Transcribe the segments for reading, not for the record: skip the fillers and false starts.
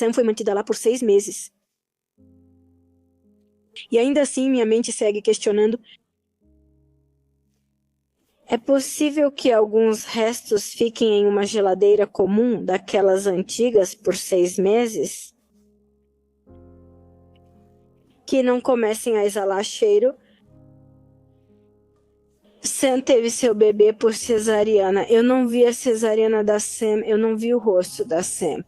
Sam foi mantida lá por 6 meses. E ainda assim, minha mente segue questionando. É possível que alguns restos fiquem em uma geladeira comum daquelas antigas por 6 meses? Que não comecem a exalar cheiro. Sam teve seu bebê por cesariana. Eu não vi a cesariana da Sam, eu não vi o rosto da Sam.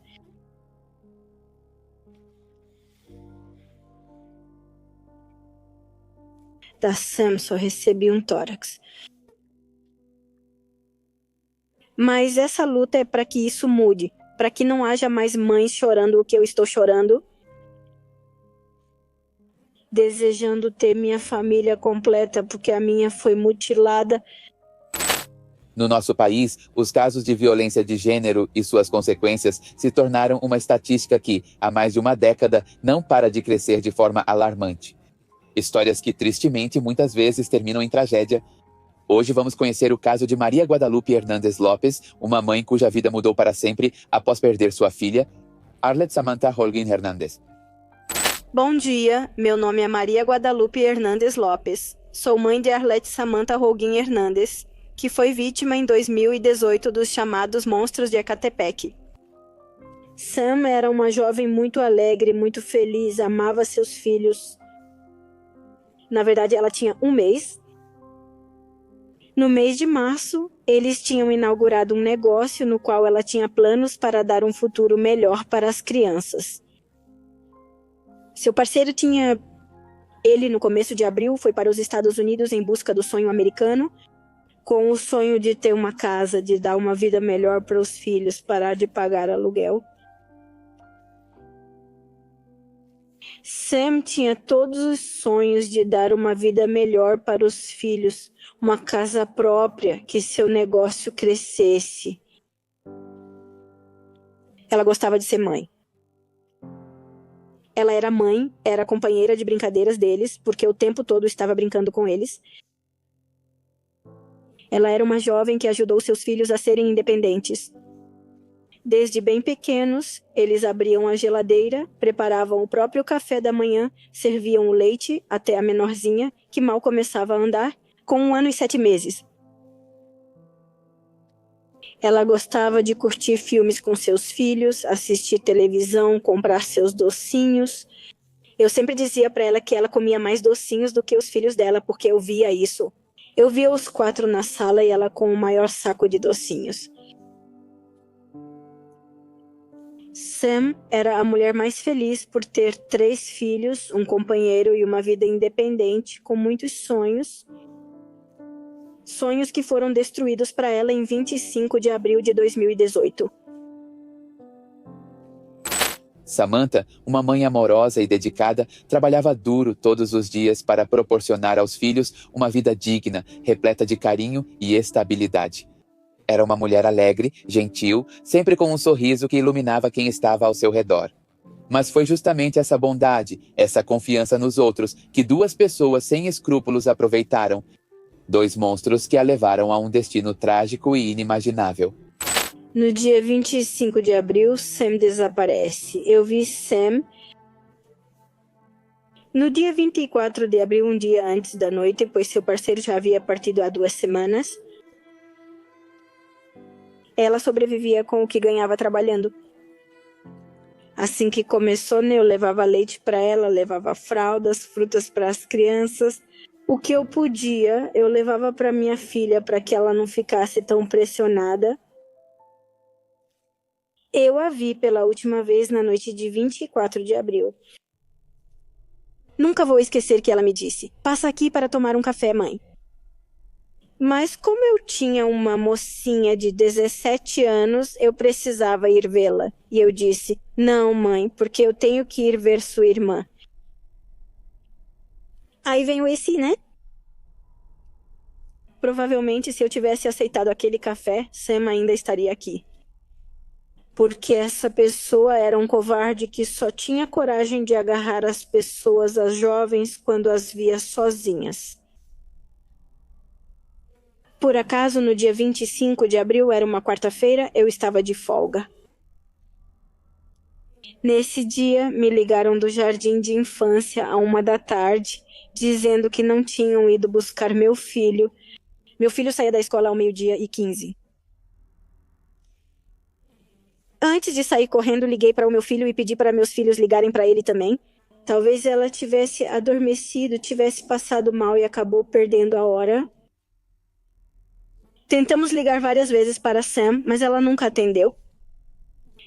Da Sam só recebi um tórax. Mas essa luta é para que isso mude, para que não haja mais mães chorando o que eu estou chorando, desejando ter minha família completa porque a minha foi mutilada. No nosso país, os casos de violência de gênero e suas consequências se tornaram uma estatística que, há mais de uma década, não para de crescer de forma alarmante. Histórias que, tristemente, muitas vezes terminam em tragédia. Hoje vamos conhecer o caso de Maria Guadalupe Hernández Lopes, uma mãe cuja vida mudou para sempre após perder sua filha, Arlette Samantha Holguín Hernández. Bom dia, meu nome é Maria Guadalupe Hernández Lopes. Sou mãe de Arlette Samantha Holguín Hernández, que foi vítima em 2018 dos chamados monstros de Ecatepec. Sam era uma jovem muito alegre, muito feliz, amava seus filhos. Na verdade, ela tinha 1 mês. No mês de março, eles tinham inaugurado um negócio no qual ela tinha planos para dar um futuro melhor para as crianças. Seu parceiro tinha... Ele, no começo de abril, foi para os Estados Unidos em busca do sonho americano, com o sonho de ter uma casa, de dar uma vida melhor para os filhos, parar de pagar aluguel. Sam tinha todos os sonhos de dar uma vida melhor para os filhos, uma casa própria, que seu negócio crescesse. Ela gostava de ser mãe. Ela era mãe, era companheira de brincadeiras deles, porque o tempo todo estava brincando com eles. Ela era uma jovem que ajudou seus filhos a serem independentes. Desde bem pequenos, eles abriam a geladeira, preparavam o próprio café da manhã, serviam o leite até a menorzinha, que mal começava a andar, com 1 ano e 7 meses. Ela gostava de curtir filmes com seus filhos, assistir televisão, comprar seus docinhos. Eu sempre dizia para ela que ela comia mais docinhos do que os filhos dela, porque eu via isso. Eu via os 4 na sala e ela com o maior saco de docinhos. Sam era a mulher mais feliz por ter 3 filhos, um companheiro e uma vida independente, com muitos sonhos. Sonhos que foram destruídos para ela em 25 de abril de 2018. Samantha, uma mãe amorosa e dedicada, trabalhava duro todos os dias para proporcionar aos filhos uma vida digna, repleta de carinho e estabilidade. Era uma mulher alegre, gentil, sempre com um sorriso que iluminava quem estava ao seu redor. Mas foi justamente essa bondade, essa confiança nos outros, que 2 pessoas sem escrúpulos aproveitaram. 2 monstros que a levaram a um destino trágico e inimaginável. No dia 25 de abril, Sam desaparece. Eu vi Sam... No dia 24 de abril, um dia antes da noite, pois seu parceiro já havia partido há 2 semanas, ela sobrevivia com o que ganhava trabalhando. Assim que começou, eu levava leite para ela, levava fraldas, frutas para as crianças. O que eu podia, eu levava para minha filha para que ela não ficasse tão pressionada. Eu a vi pela última vez na noite de 24 de abril. Nunca vou esquecer que ela me disse: "Passa aqui para tomar um café, mãe." Mas como eu tinha uma mocinha de 17 anos, eu precisava ir vê-la. E eu disse: "Não, mãe, porque eu tenho que ir ver sua irmã." Aí vem o esse, né? Provavelmente, se eu tivesse aceitado aquele café, Sam ainda estaria aqui. Porque essa pessoa era um covarde que só tinha coragem de agarrar as pessoas, as jovens, quando as via sozinhas. Por acaso, no dia 25 de abril, era uma quarta-feira, eu estava de folga. Nesse dia, me ligaram do jardim de infância à 1 da tarde, dizendo que não tinham ido buscar meu filho. Meu filho saía da escola ao 12h15. Antes de sair correndo, liguei para o meu filho e pedi para meus filhos ligarem para ele também. Talvez ela tivesse adormecido, tivesse passado mal e acabou perdendo a hora. Tentamos ligar várias vezes para Sam, mas ela nunca atendeu.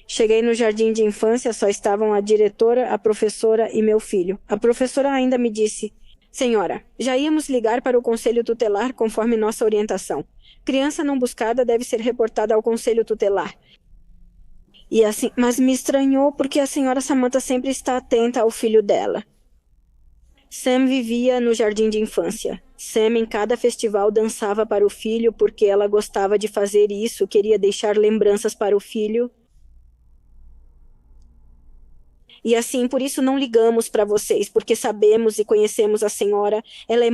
Cheguei no jardim de infância, só estavam a diretora, a professora e meu filho. A professora ainda me disse: Senhora, já íamos ligar para o conselho tutelar conforme nossa orientação. Criança não buscada deve ser reportada ao conselho tutelar. E assim, mas me estranhou porque a senhora Samantha sempre está atenta ao filho dela. Sam vivia no jardim de infância. Sam, em cada festival, dançava para o filho porque ela gostava de fazer isso, queria deixar lembranças para o filho. E assim, por isso não ligamos para vocês, porque sabemos e conhecemos a senhora. Ela é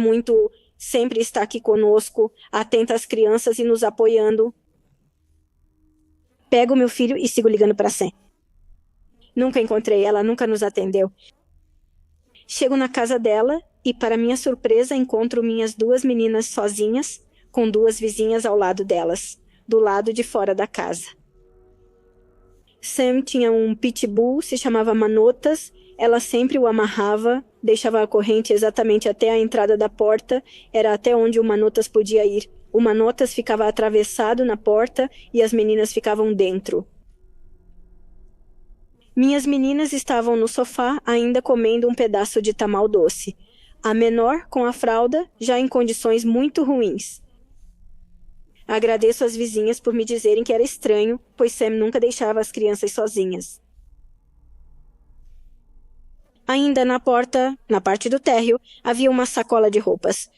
sempre está aqui conosco, atenta às crianças e nos apoiando. Pego meu filho e sigo ligando para Sam. Nunca encontrei ela, nunca nos atendeu. Chego na casa dela e, para minha surpresa, encontro minhas 2 meninas sozinhas, com 2 vizinhas ao lado delas, do lado de fora da casa. Sam tinha um pitbull, se chamava Manotas. Ela sempre o amarrava, deixava a corrente exatamente até a entrada da porta, era até onde o Manotas podia ir. O Manotas ficava atravessado na porta e as meninas ficavam dentro. Minhas meninas estavam no sofá, ainda comendo um pedaço de tamal doce. A menor, com a fralda, já em condições muito ruins. Agradeço às vizinhas por me dizerem que era estranho, pois Sam nunca deixava as crianças sozinhas. Ainda na porta, na parte do térreo, havia uma sacola de roupas.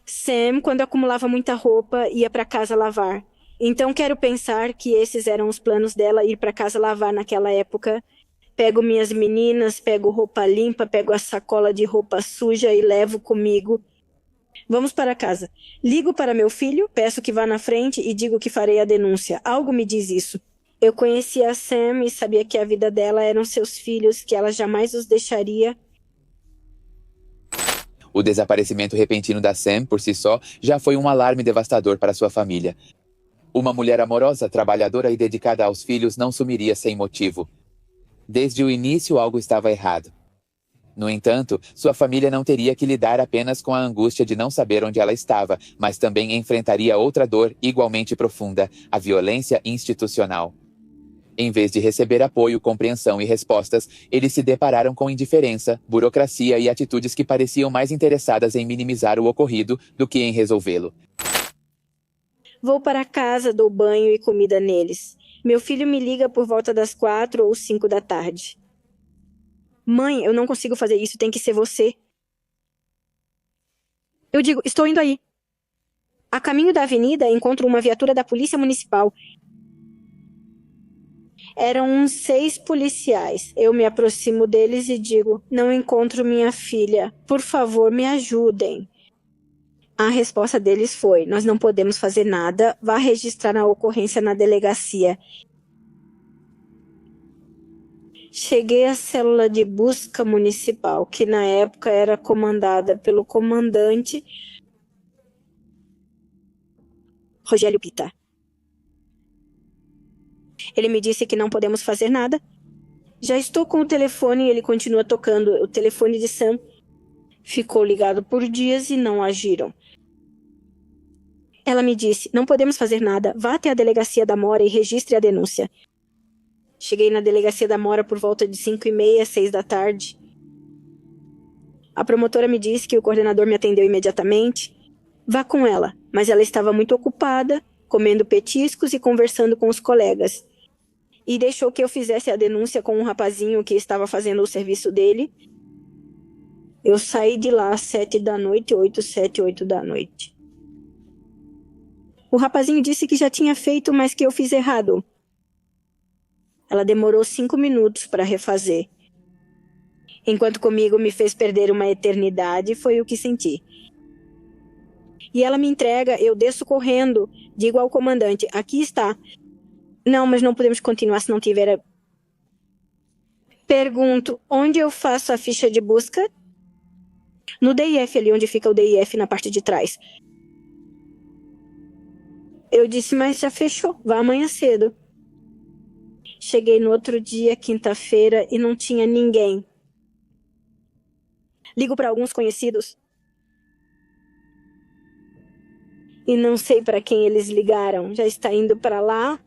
Sam, quando acumulava muita roupa, ia para casa lavar. Então quero pensar que esses eram os planos dela, ir para casa lavar naquela época. Pego minhas meninas, pego roupa limpa, pego a sacola de roupa suja e levo comigo. Vamos para casa. Ligo para meu filho, peço que vá na frente e digo que farei a denúncia. Algo me diz isso. Eu conhecia a Sam e sabia que a vida dela eram seus filhos, que ela jamais os deixaria. O desaparecimento repentino da Sam, por si só, já foi um alarme devastador para sua família. Uma mulher amorosa, trabalhadora e dedicada aos filhos não sumiria sem motivo. Desde o início, algo estava errado. No entanto, sua família não teria que lidar apenas com a angústia de não saber onde ela estava, mas também enfrentaria outra dor igualmente profunda, a violência institucional. Em vez de receber apoio, compreensão e respostas, eles se depararam com indiferença, burocracia e atitudes que pareciam mais interessadas em minimizar o ocorrido do que em resolvê-lo. Vou para casa, dou banho e comida neles. Meu filho me liga por volta das 4 ou 5 da tarde. Mãe, eu não consigo fazer isso, tem que ser você. Eu digo, estou indo aí. A caminho da avenida, encontro uma viatura da Polícia Municipal. Eram uns 6 policiais. Eu me aproximo deles e digo, não encontro minha filha. Por favor, me ajudem. A resposta deles foi, nós não podemos fazer nada, vá registrar a ocorrência na delegacia. Cheguei à célula de busca municipal, que na época era comandada pelo comandante Rogério Pita. Ele me disse que não podemos fazer nada. Já estou com o telefone e ele continua tocando. O telefone de Sam ficou ligado por dias e não agiram. Ela me disse, não podemos fazer nada, vá até a delegacia da Mora e registre a denúncia. Cheguei na delegacia da Mora por volta de 5h30, 6 da tarde. A promotora me disse que o coordenador me atendeu imediatamente. Vá com ela, mas ela estava muito ocupada, comendo petiscos e conversando com os colegas. E deixou que eu fizesse a denúncia com um rapazinho que estava fazendo o serviço dele. Eu saí de lá às 7 da noite, 8 da noite. O rapazinho disse que já tinha feito, mas que eu fiz errado. Ela demorou 5 minutos para refazer. Enquanto comigo me fez perder uma eternidade, foi o que senti. E ela me entrega, eu desço correndo, digo ao comandante, aqui está. Não, mas não podemos continuar se não tiver... Pergunto, onde eu faço a ficha de busca? No DIF, ali onde fica o DIF na parte de trás. Eu disse, mas já fechou, vá amanhã cedo. Cheguei no outro dia, quinta-feira, e não tinha ninguém. Ligo para alguns conhecidos e não sei para quem eles ligaram. Já está indo para lá.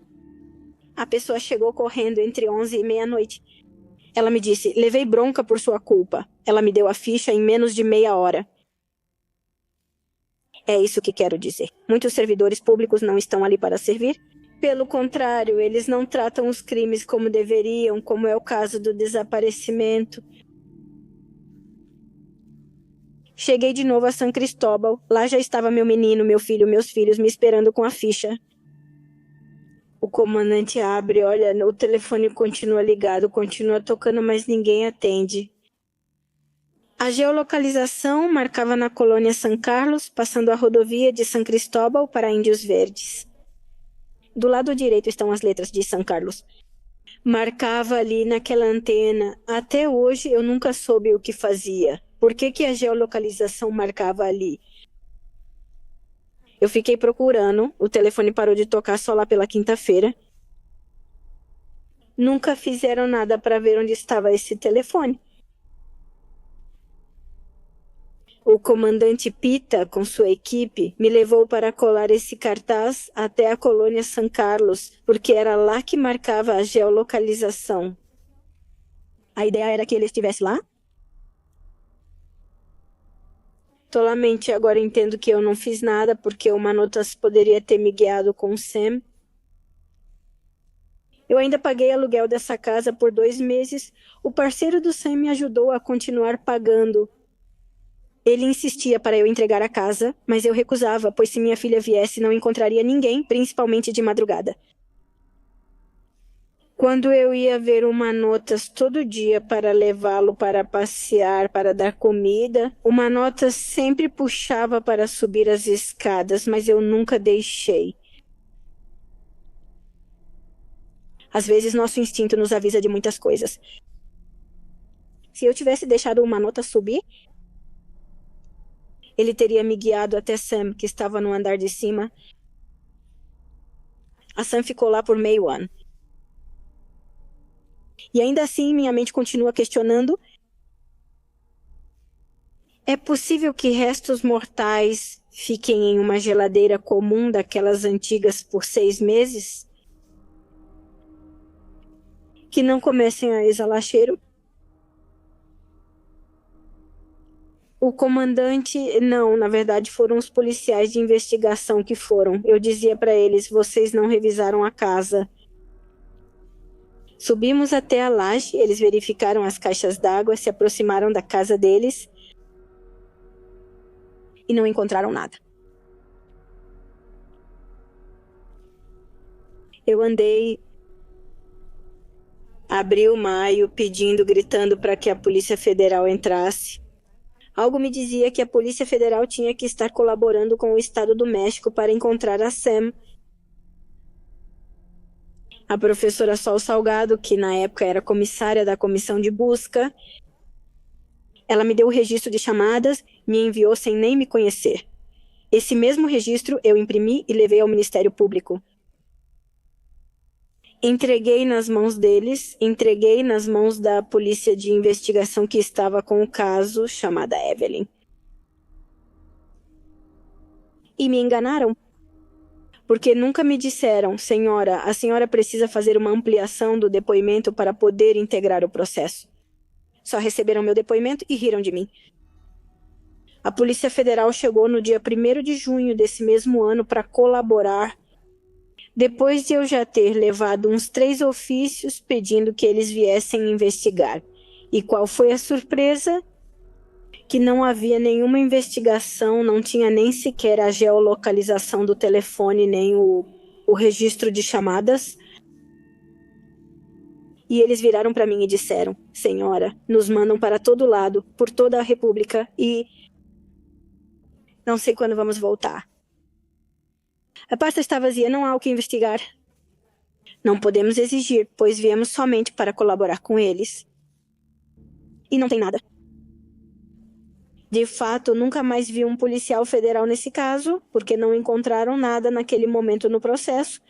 A pessoa chegou correndo entre 11 e meia-noite. Ela me disse, levei bronca por sua culpa. Ela me deu a ficha em menos de meia hora. É isso que quero dizer. Muitos servidores públicos não estão ali para servir. Pelo contrário, eles não tratam os crimes como deveriam, como é o caso do desaparecimento. Cheguei de novo a San Cristóbal. Lá já estava meu menino, meu filho, meus filhos me esperando com a ficha. O comandante abre, olha, o telefone continua ligado, continua tocando, mas ninguém atende. A geolocalização marcava na colônia San Carlos, passando a rodovia de San Cristóbal para Índios Verdes. Do lado direito estão as letras de San Carlos. Marcava ali naquela antena. Até hoje eu nunca soube o que fazia. Por que a geolocalização marcava ali? Eu fiquei procurando, o telefone parou de tocar só lá pela quinta-feira. Nunca fizeram nada para ver onde estava esse telefone. O comandante Pita, com sua equipe, me levou para colar esse cartaz até a colônia San Carlos, porque era lá que marcava a geolocalização. A ideia era que ele estivesse lá? Tolamente, agora entendo que eu não fiz nada, porque o Manotas poderia ter me guiado com o Sam. Eu ainda paguei aluguel dessa casa por 2 meses. O parceiro do Sam me ajudou a continuar pagando. Ele insistia para eu entregar a casa, mas eu recusava, pois se minha filha viesse, não encontraria ninguém, principalmente de madrugada. Quando eu ia ver o Manotas todo dia para levá-lo para passear, para dar comida, o Manotas sempre puxava para subir as escadas, mas eu nunca deixei. Às vezes, nosso instinto nos avisa de muitas coisas. Se eu tivesse deixado o Manotas subir, ele teria me guiado até Sam, que estava no andar de cima. A Sam ficou lá por meio ano. E ainda assim, minha mente continua questionando. É possível que restos mortais fiquem em uma geladeira comum daquelas antigas por 6 meses? Que não comecem a exalar cheiro? O comandante... Não, na verdade foram os policiais de investigação que foram. Eu dizia para eles, vocês não revisaram a casa. Subimos até a laje, eles verificaram as caixas d'água, se aproximaram da casa deles e não encontraram nada. Eu andei abril, maio, pedindo, gritando para que a Polícia Federal entrasse. Algo me dizia que a Polícia Federal tinha que estar colaborando com o Estado do México para encontrar a Sam. A professora Sol Salgado, que na época era comissária da comissão de busca, ela me deu o registro de chamadas, me enviou sem nem me conhecer. Esse mesmo registro eu imprimi e levei ao Ministério Público. Entreguei nas mãos deles, entreguei nas mãos da polícia de investigação que estava com o caso, chamada Evelyn. E me enganaram. Porque nunca me disseram, senhora, a senhora precisa fazer uma ampliação do depoimento para poder integrar o processo. Só receberam meu depoimento e riram de mim. A Polícia Federal chegou no dia 1º de junho desse mesmo ano para colaborar, depois de eu já ter levado uns 3 ofícios pedindo que eles viessem investigar. E qual foi a surpresa? Que não havia nenhuma investigação, não tinha nem sequer a geolocalização do telefone, nem o registro de chamadas. E eles viraram para mim e disseram, senhora, nos mandam para todo lado, por toda a República, e não sei quando vamos voltar. A pasta está vazia, não há o que investigar. Não podemos exigir, pois viemos somente para colaborar com eles. E não tem nada. De fato, nunca mais vi um policial federal nesse caso, porque não encontraram nada naquele momento no processo.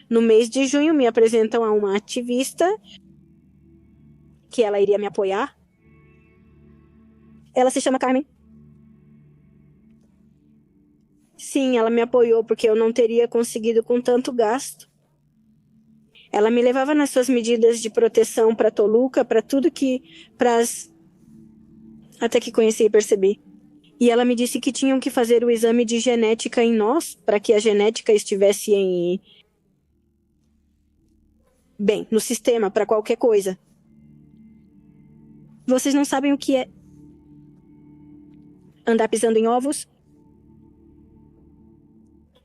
No mês de junho, me apresentam a uma ativista que ela iria me apoiar. Ela se chama Carmen. Sim, ela me apoiou porque eu não teria conseguido com tanto gasto. Ela me levava nas suas medidas de proteção para Toluca, para tudo que... Até que conheci e percebi. E ela me disse que tinham que fazer o exame de genética em nós, para que a genética estivesse no sistema, para qualquer coisa. Vocês não sabem o que é andar pisando em ovos?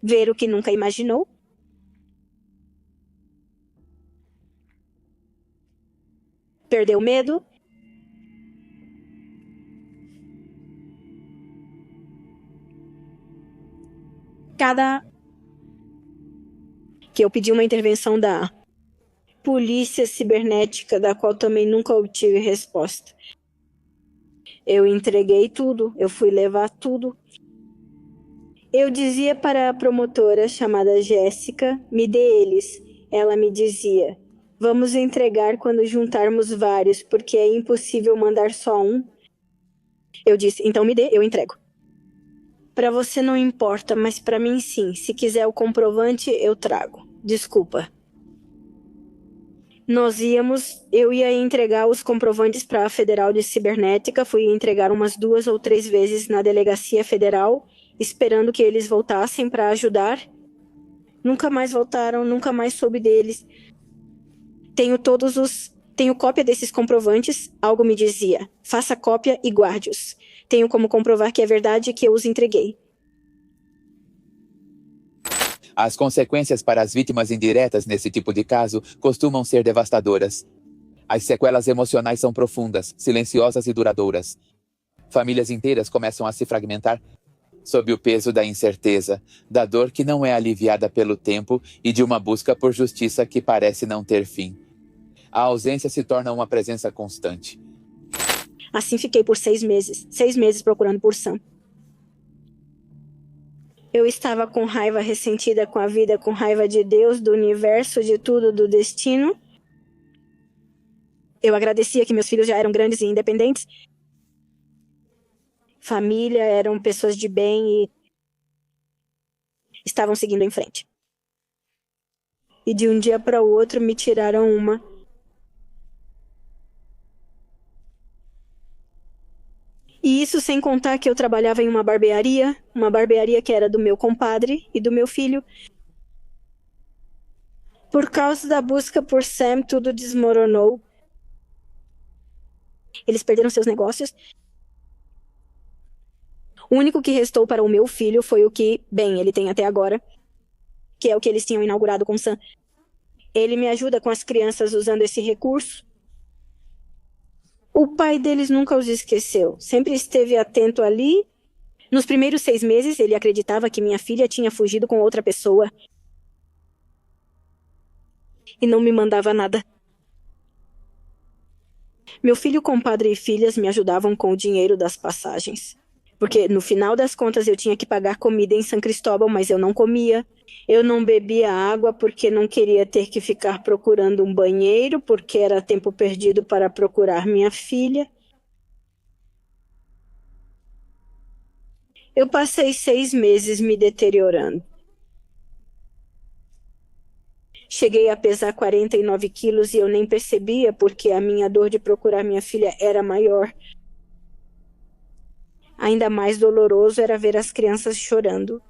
Ver o que nunca imaginou? Perder o medo? Que eu pedi uma intervenção da polícia cibernética, da qual também nunca obtive resposta. Eu entreguei tudo, eu fui levar tudo. Eu dizia para a promotora chamada Jéssica, me dê eles. Ela me dizia, vamos entregar quando juntarmos vários, porque é impossível mandar só um. Eu disse, então me dê, eu entrego. Para você não importa, mas para mim sim. Se quiser o comprovante, eu trago. Desculpa. Eu ia entregar os comprovantes para a Federal de Cibernética, fui entregar umas 2 ou 3 vezes na Delegacia Federal, esperando que eles voltassem para ajudar. Nunca mais voltaram, nunca mais soube deles. Tenho cópia desses comprovantes, algo me dizia. Faça cópia e guarde-os. Tenho como comprovar que é verdade que eu os entreguei. As consequências para as vítimas indiretas nesse tipo de caso costumam ser devastadoras. As sequelas emocionais são profundas, silenciosas e duradouras. Famílias inteiras começam a se fragmentar sob o peso da incerteza, da dor que não é aliviada pelo tempo e de uma busca por justiça que parece não ter fim. A ausência se torna uma presença constante. Assim fiquei por 6 meses. 6 meses procurando por Sam. Eu estava com raiva, ressentida com a vida, com raiva de Deus, do universo, de tudo, do destino. Eu agradecia que meus filhos já eram grandes e independentes. Família, eram pessoas de bem e estavam seguindo em frente. E de um dia para o outro me tiraram uma. E isso sem contar que eu trabalhava em uma barbearia que era do meu compadre e do meu filho. Por causa da busca por Sam, tudo desmoronou. Eles perderam seus negócios. O único que restou para o meu filho foi o que, ele tem até agora, que é o que eles tinham inaugurado com Sam. Ele me ajuda com as crianças usando esse recurso. O pai deles nunca os esqueceu. Sempre esteve atento ali. Nos primeiros 6 meses, ele acreditava que minha filha tinha fugido com outra pessoa. E não me mandava nada. Meu filho, compadre e filhas me ajudavam com o dinheiro das passagens. Porque no final das contas eu tinha que pagar comida em São Cristóbal, mas eu não comia. Eu não bebia água porque não queria ter que ficar procurando um banheiro, porque era tempo perdido para procurar minha filha. Eu passei 6 meses me deteriorando. Cheguei a pesar 49 quilos e eu nem percebia porque a minha dor de procurar minha filha era maior. Ainda mais doloroso era ver as crianças chorando.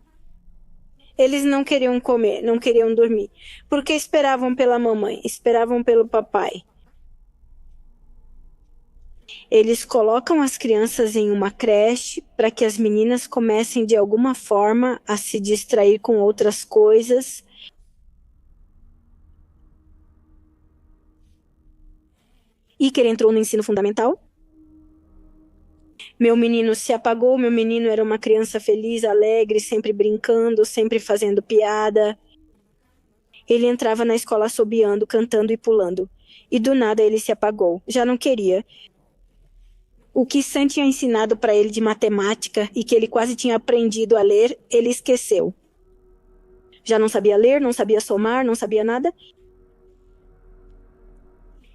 Eles não queriam comer, não queriam dormir, porque esperavam pela mamãe, esperavam pelo papai. Eles colocam as crianças em uma creche para que as meninas comecem de alguma forma a se distrair com outras coisas. Iker entrou no ensino fundamental. Meu menino se apagou, meu menino era uma criança feliz, alegre, sempre brincando, sempre fazendo piada. Ele entrava na escola assobiando, cantando e pulando. e do nada ele se apagou. Já não queria. O que Sam tinha ensinado para ele de matemática e que ele quase tinha aprendido a ler, ele esqueceu. Já não sabia ler, não sabia somar, não sabia nada.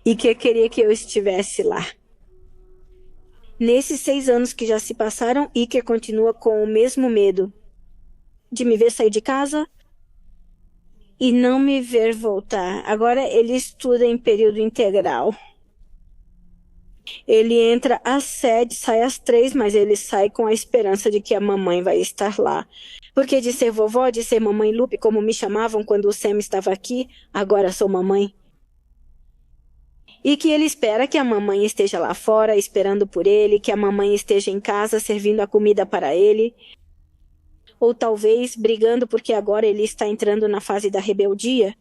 E que queria que eu estivesse lá. Nesses 6 anos que já se passaram, Iker continua com o mesmo medo de me ver sair de casa e não me ver voltar. Agora ele estuda em período integral. Ele entra às 7, sai às 3, mas ele sai com a esperança de que a mamãe vai estar lá. Porque de ser vovó, de ser mamãe Lupe, como me chamavam quando o Sam estava aqui, agora sou mamãe. E que ele espera que a mamãe esteja lá fora, esperando por ele, que a mamãe esteja em casa, servindo a comida para ele. Ou talvez brigando porque agora ele está entrando na fase da rebeldia.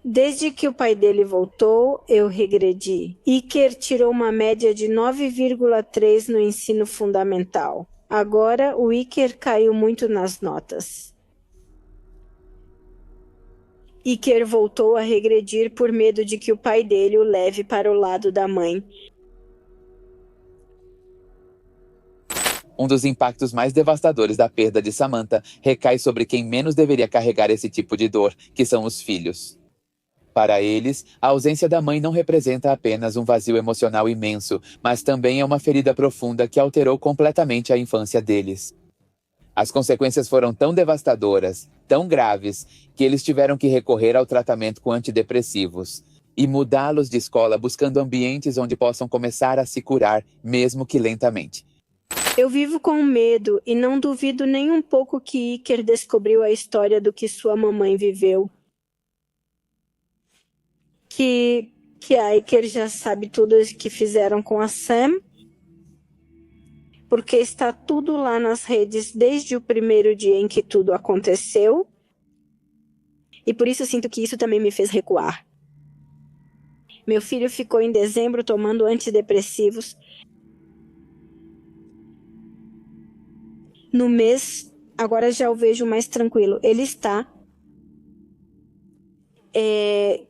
Desde que o pai dele voltou, eu regredi. Iker tirou uma média de 9,3 no ensino fundamental. Agora, o Iker caiu muito nas notas. Iker voltou a regredir por medo de que o pai dele o leve para o lado da mãe. Um dos impactos mais devastadores da perda de Samantha recai sobre quem menos deveria carregar esse tipo de dor, que são os filhos. Para eles, a ausência da mãe não representa apenas um vazio emocional imenso, mas também é uma ferida profunda que alterou completamente a infância deles. As consequências foram tão devastadoras, tão graves, que eles tiveram que recorrer ao tratamento com antidepressivos e mudá-los de escola buscando ambientes onde possam começar a se curar, mesmo que lentamente. Eu vivo com medo e não duvido nem um pouco que Iker descobriu a história do que sua mamãe viveu. Que a Iker já sabe tudo o que fizeram com a Sam, porque está tudo lá nas redes desde o primeiro dia em que tudo aconteceu. E por isso sinto que isso também me fez recuar. Meu filho ficou em dezembro tomando antidepressivos. No mês, agora já o vejo mais tranquilo. Ele está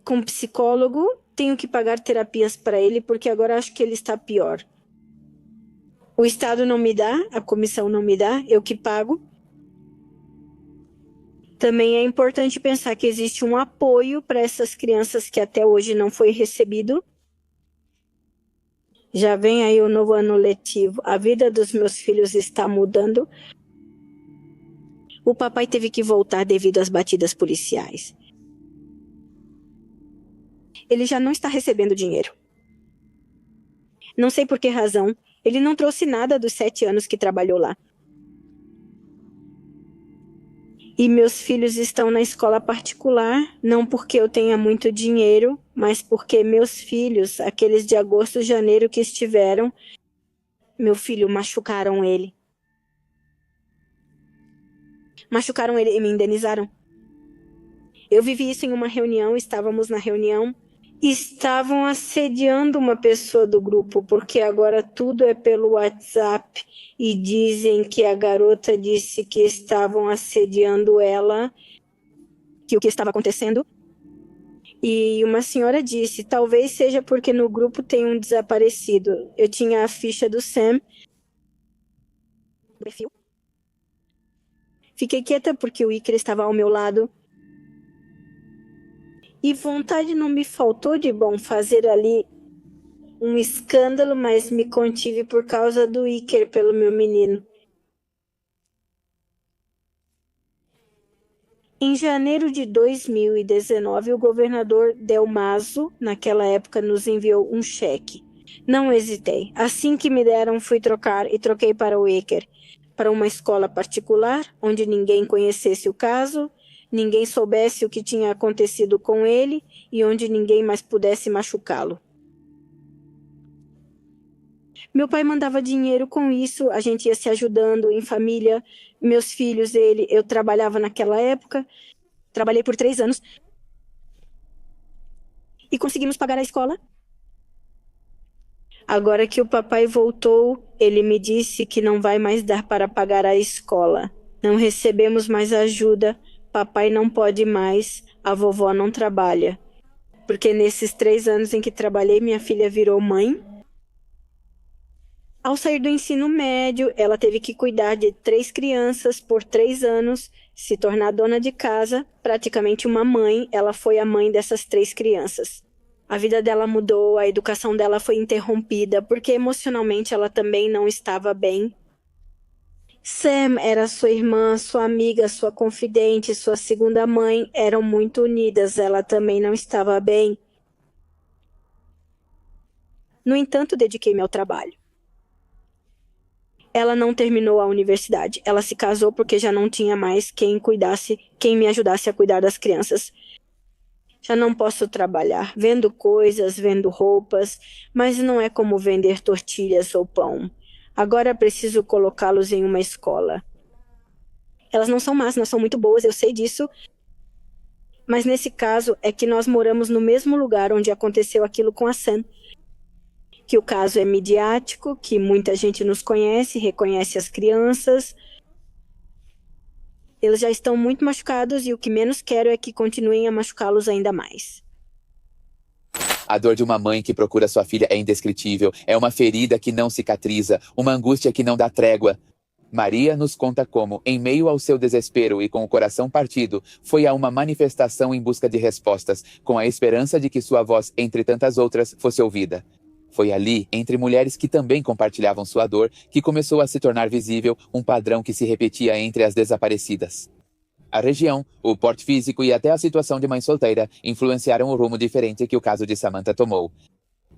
com psicólogo, tenho que pagar terapias para ele, porque agora acho que ele está pior. O Estado não me dá, a comissão não me dá, eu que pago. Também é importante pensar que existe um apoio para essas crianças que até hoje não foi recebido. Já vem aí o novo ano letivo, a vida dos meus filhos está mudando. O papai teve que voltar devido às batidas policiais. Ele já não está recebendo dinheiro. Não sei por que razão. Ele não trouxe nada dos 7 anos que trabalhou lá. E meus filhos estão na escola particular, não porque eu tenha muito dinheiro, mas porque meus filhos, aqueles de agosto e janeiro que estiveram, meu filho, machucaram ele. Machucaram ele e me indenizaram. Eu vivi isso em uma reunião, estávamos na reunião. Estavam assediando uma pessoa do grupo, porque agora tudo é pelo WhatsApp e dizem que a garota disse que estavam assediando ela, que o que estava acontecendo. E uma senhora disse, talvez seja porque no grupo tem um desaparecido. Eu tinha a ficha do Sam. Fiquei quieta porque o Iker estava ao meu lado. E vontade não me faltou de bom fazer ali um escândalo, mas me contive por causa do Iker, pelo meu menino. Em janeiro de 2019, o governador Del Mazo, naquela época, nos enviou um cheque. Não hesitei. Assim que me deram, fui trocar e troquei para o Iker, para uma escola particular, onde ninguém conhecesse o caso, ninguém soubesse o que tinha acontecido com ele e onde ninguém mais pudesse machucá-lo. Meu pai mandava dinheiro com isso, a gente ia se ajudando em família, meus filhos, eu trabalhava naquela época, trabalhei por 3 anos e conseguimos pagar a escola. Agora que o papai voltou, ele me disse que não vai mais dar para pagar a escola. Não recebemos mais ajuda. Papai não pode mais, a vovó não trabalha. porque nesses 3 anos em que trabalhei, minha filha virou mãe. Ao sair do ensino médio, ela teve que cuidar de 3 crianças por 3 anos, se tornar dona de casa, praticamente uma mãe. Ela foi a mãe dessas 3 crianças. A vida dela mudou, a educação dela foi interrompida, porque emocionalmente ela também não estava bem. Sam era sua irmã, sua amiga, sua confidente, sua segunda mãe, eram muito unidas, ela também não estava bem. No entanto, dediquei-me ao trabalho. Ela não terminou a universidade. Ela se casou porque já não tinha mais quem me ajudasse a cuidar das crianças. Já não posso trabalhar, vendo coisas, vendo roupas, mas não é como vender tortilhas ou pão. Agora preciso colocá-los em uma escola. Elas não são más, não são muito boas, eu sei disso. Mas nesse caso é que nós moramos no mesmo lugar onde aconteceu aquilo com a Sam. Que o caso é midiático, que muita gente nos conhece, reconhece as crianças. Eles já estão muito machucados e o que menos quero é que continuem a machucá-los ainda mais. A dor de uma mãe que procura sua filha é indescritível. É uma ferida que não cicatriza, uma angústia que não dá trégua. Maria nos conta como, em meio ao seu desespero e com o coração partido, foi a uma manifestação em busca de respostas, com a esperança de que sua voz, entre tantas outras, fosse ouvida. Foi ali, entre mulheres que também compartilhavam sua dor, que começou a se tornar visível um padrão que se repetia entre as desaparecidas. A região, o porte físico e até a situação de mãe solteira influenciaram o rumo diferente que o caso de Samantha tomou.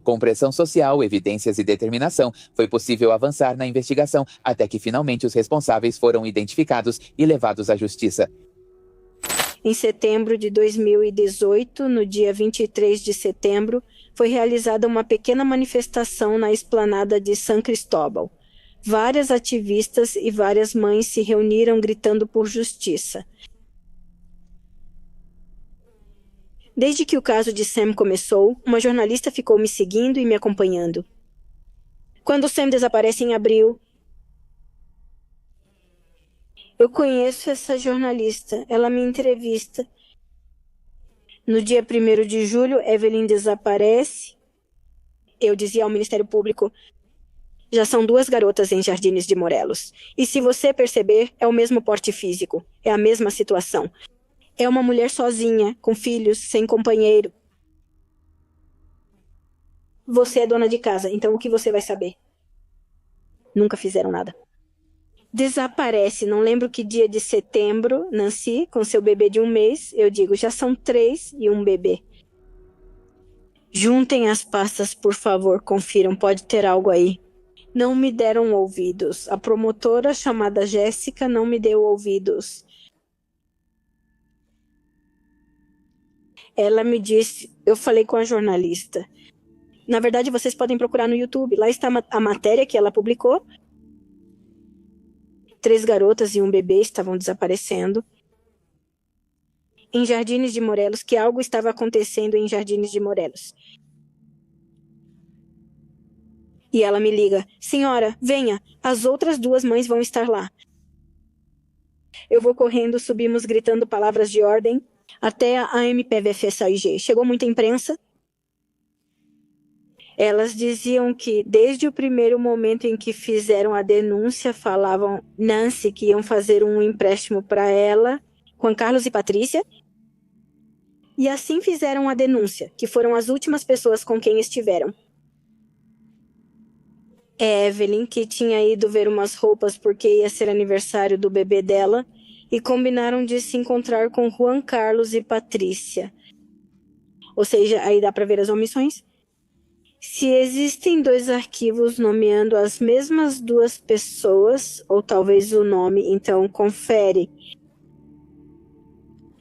Com pressão social, evidências e determinação, foi possível avançar na investigação até que finalmente os responsáveis foram identificados e levados à justiça. Em setembro de 2018, no dia 23 de setembro, foi realizada uma pequena manifestação na esplanada de San Cristóbal. Várias ativistas e várias mães se reuniram gritando por justiça. Desde que o caso de Sam começou, uma jornalista ficou me seguindo e me acompanhando. Quando Sam desaparece em abril, eu conheço essa jornalista, ela me entrevista. No dia 1º de julho, Evelyn desaparece. Eu dizia ao Ministério Público, já são 2 garotas em Jardines de Morelos. E se você perceber, é o mesmo porte físico, é a mesma situação. É uma mulher sozinha, com filhos, sem companheiro. Você é dona de casa, então o que você vai saber? Nunca fizeram nada. Desaparece, não lembro que dia de setembro, Nancy, com seu bebê de 1 mês, eu digo, já são 3 e um bebê. Juntem as pastas, por favor, confiram, pode ter algo aí. Não me deram ouvidos. A promotora chamada Jéssica não me deu ouvidos. Ela me disse, eu falei com a jornalista. Na verdade, vocês podem procurar no YouTube. Lá está a matéria que ela publicou. 3 garotas e um bebê estavam desaparecendo. Em Jardines de Morelos, que algo estava acontecendo em Jardines de Morelos. E ela me liga, senhora, venha, as outras 2 mães vão estar lá. Eu vou correndo, subimos gritando palavras de ordem, até a AMPVF-SAIG. Chegou muita imprensa. Elas diziam que, desde o primeiro momento em que fizeram a denúncia, falavam Nancy que iam fazer um empréstimo para ela, Juan Carlos e Patrícia. E assim fizeram a denúncia, que foram as últimas pessoas com quem estiveram. Evelyn, que tinha ido ver umas roupas porque ia ser aniversário do bebê dela, e combinaram de se encontrar com Juan Carlos e Patrícia. Ou seja, aí dá para ver as omissões. Se existem 2 arquivos nomeando as mesmas 2 pessoas, ou talvez o nome, então confere.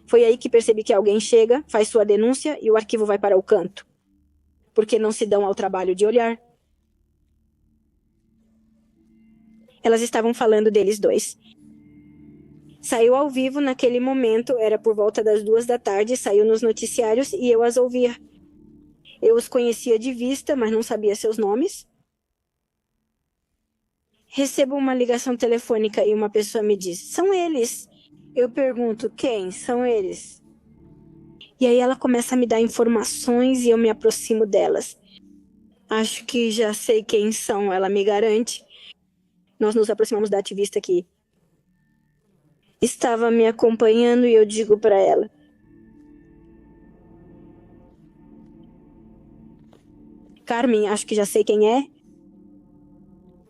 Foi aí que percebi que alguém chega, faz sua denúncia e o arquivo vai para o canto. Porque não se dão ao trabalho de olhar. Elas estavam falando deles 2. Saiu ao vivo naquele momento, era por volta das 2 da tarde, saiu nos noticiários e eu as ouvia. Eu os conhecia de vista, mas não sabia seus nomes. Recebo uma ligação telefônica e uma pessoa me diz, são eles. Eu pergunto, quem? São eles. E aí ela começa a me dar informações e eu me aproximo delas. Acho que já sei quem são, ela me garante. Nós nos aproximamos da ativista que estava me acompanhando e eu digo para ela: Carmen, acho que já sei quem é.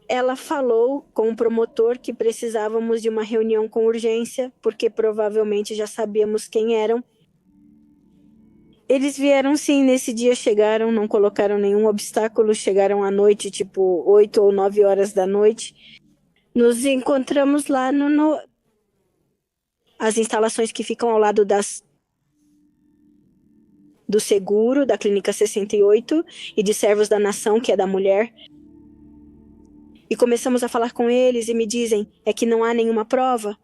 Ela falou com o promotor que precisávamos de uma reunião com urgência, porque provavelmente já sabíamos quem eram. Eles vieram sim, nesse dia chegaram, não colocaram nenhum obstáculo, chegaram à noite, tipo 8 ou 9 horas da noite. Nos encontramos lá as instalações que ficam ao lado do seguro, da Clínica 68 e de Servos da Nação, que é da mulher. E começamos a falar com eles e me dizem, é que não há nenhuma prova.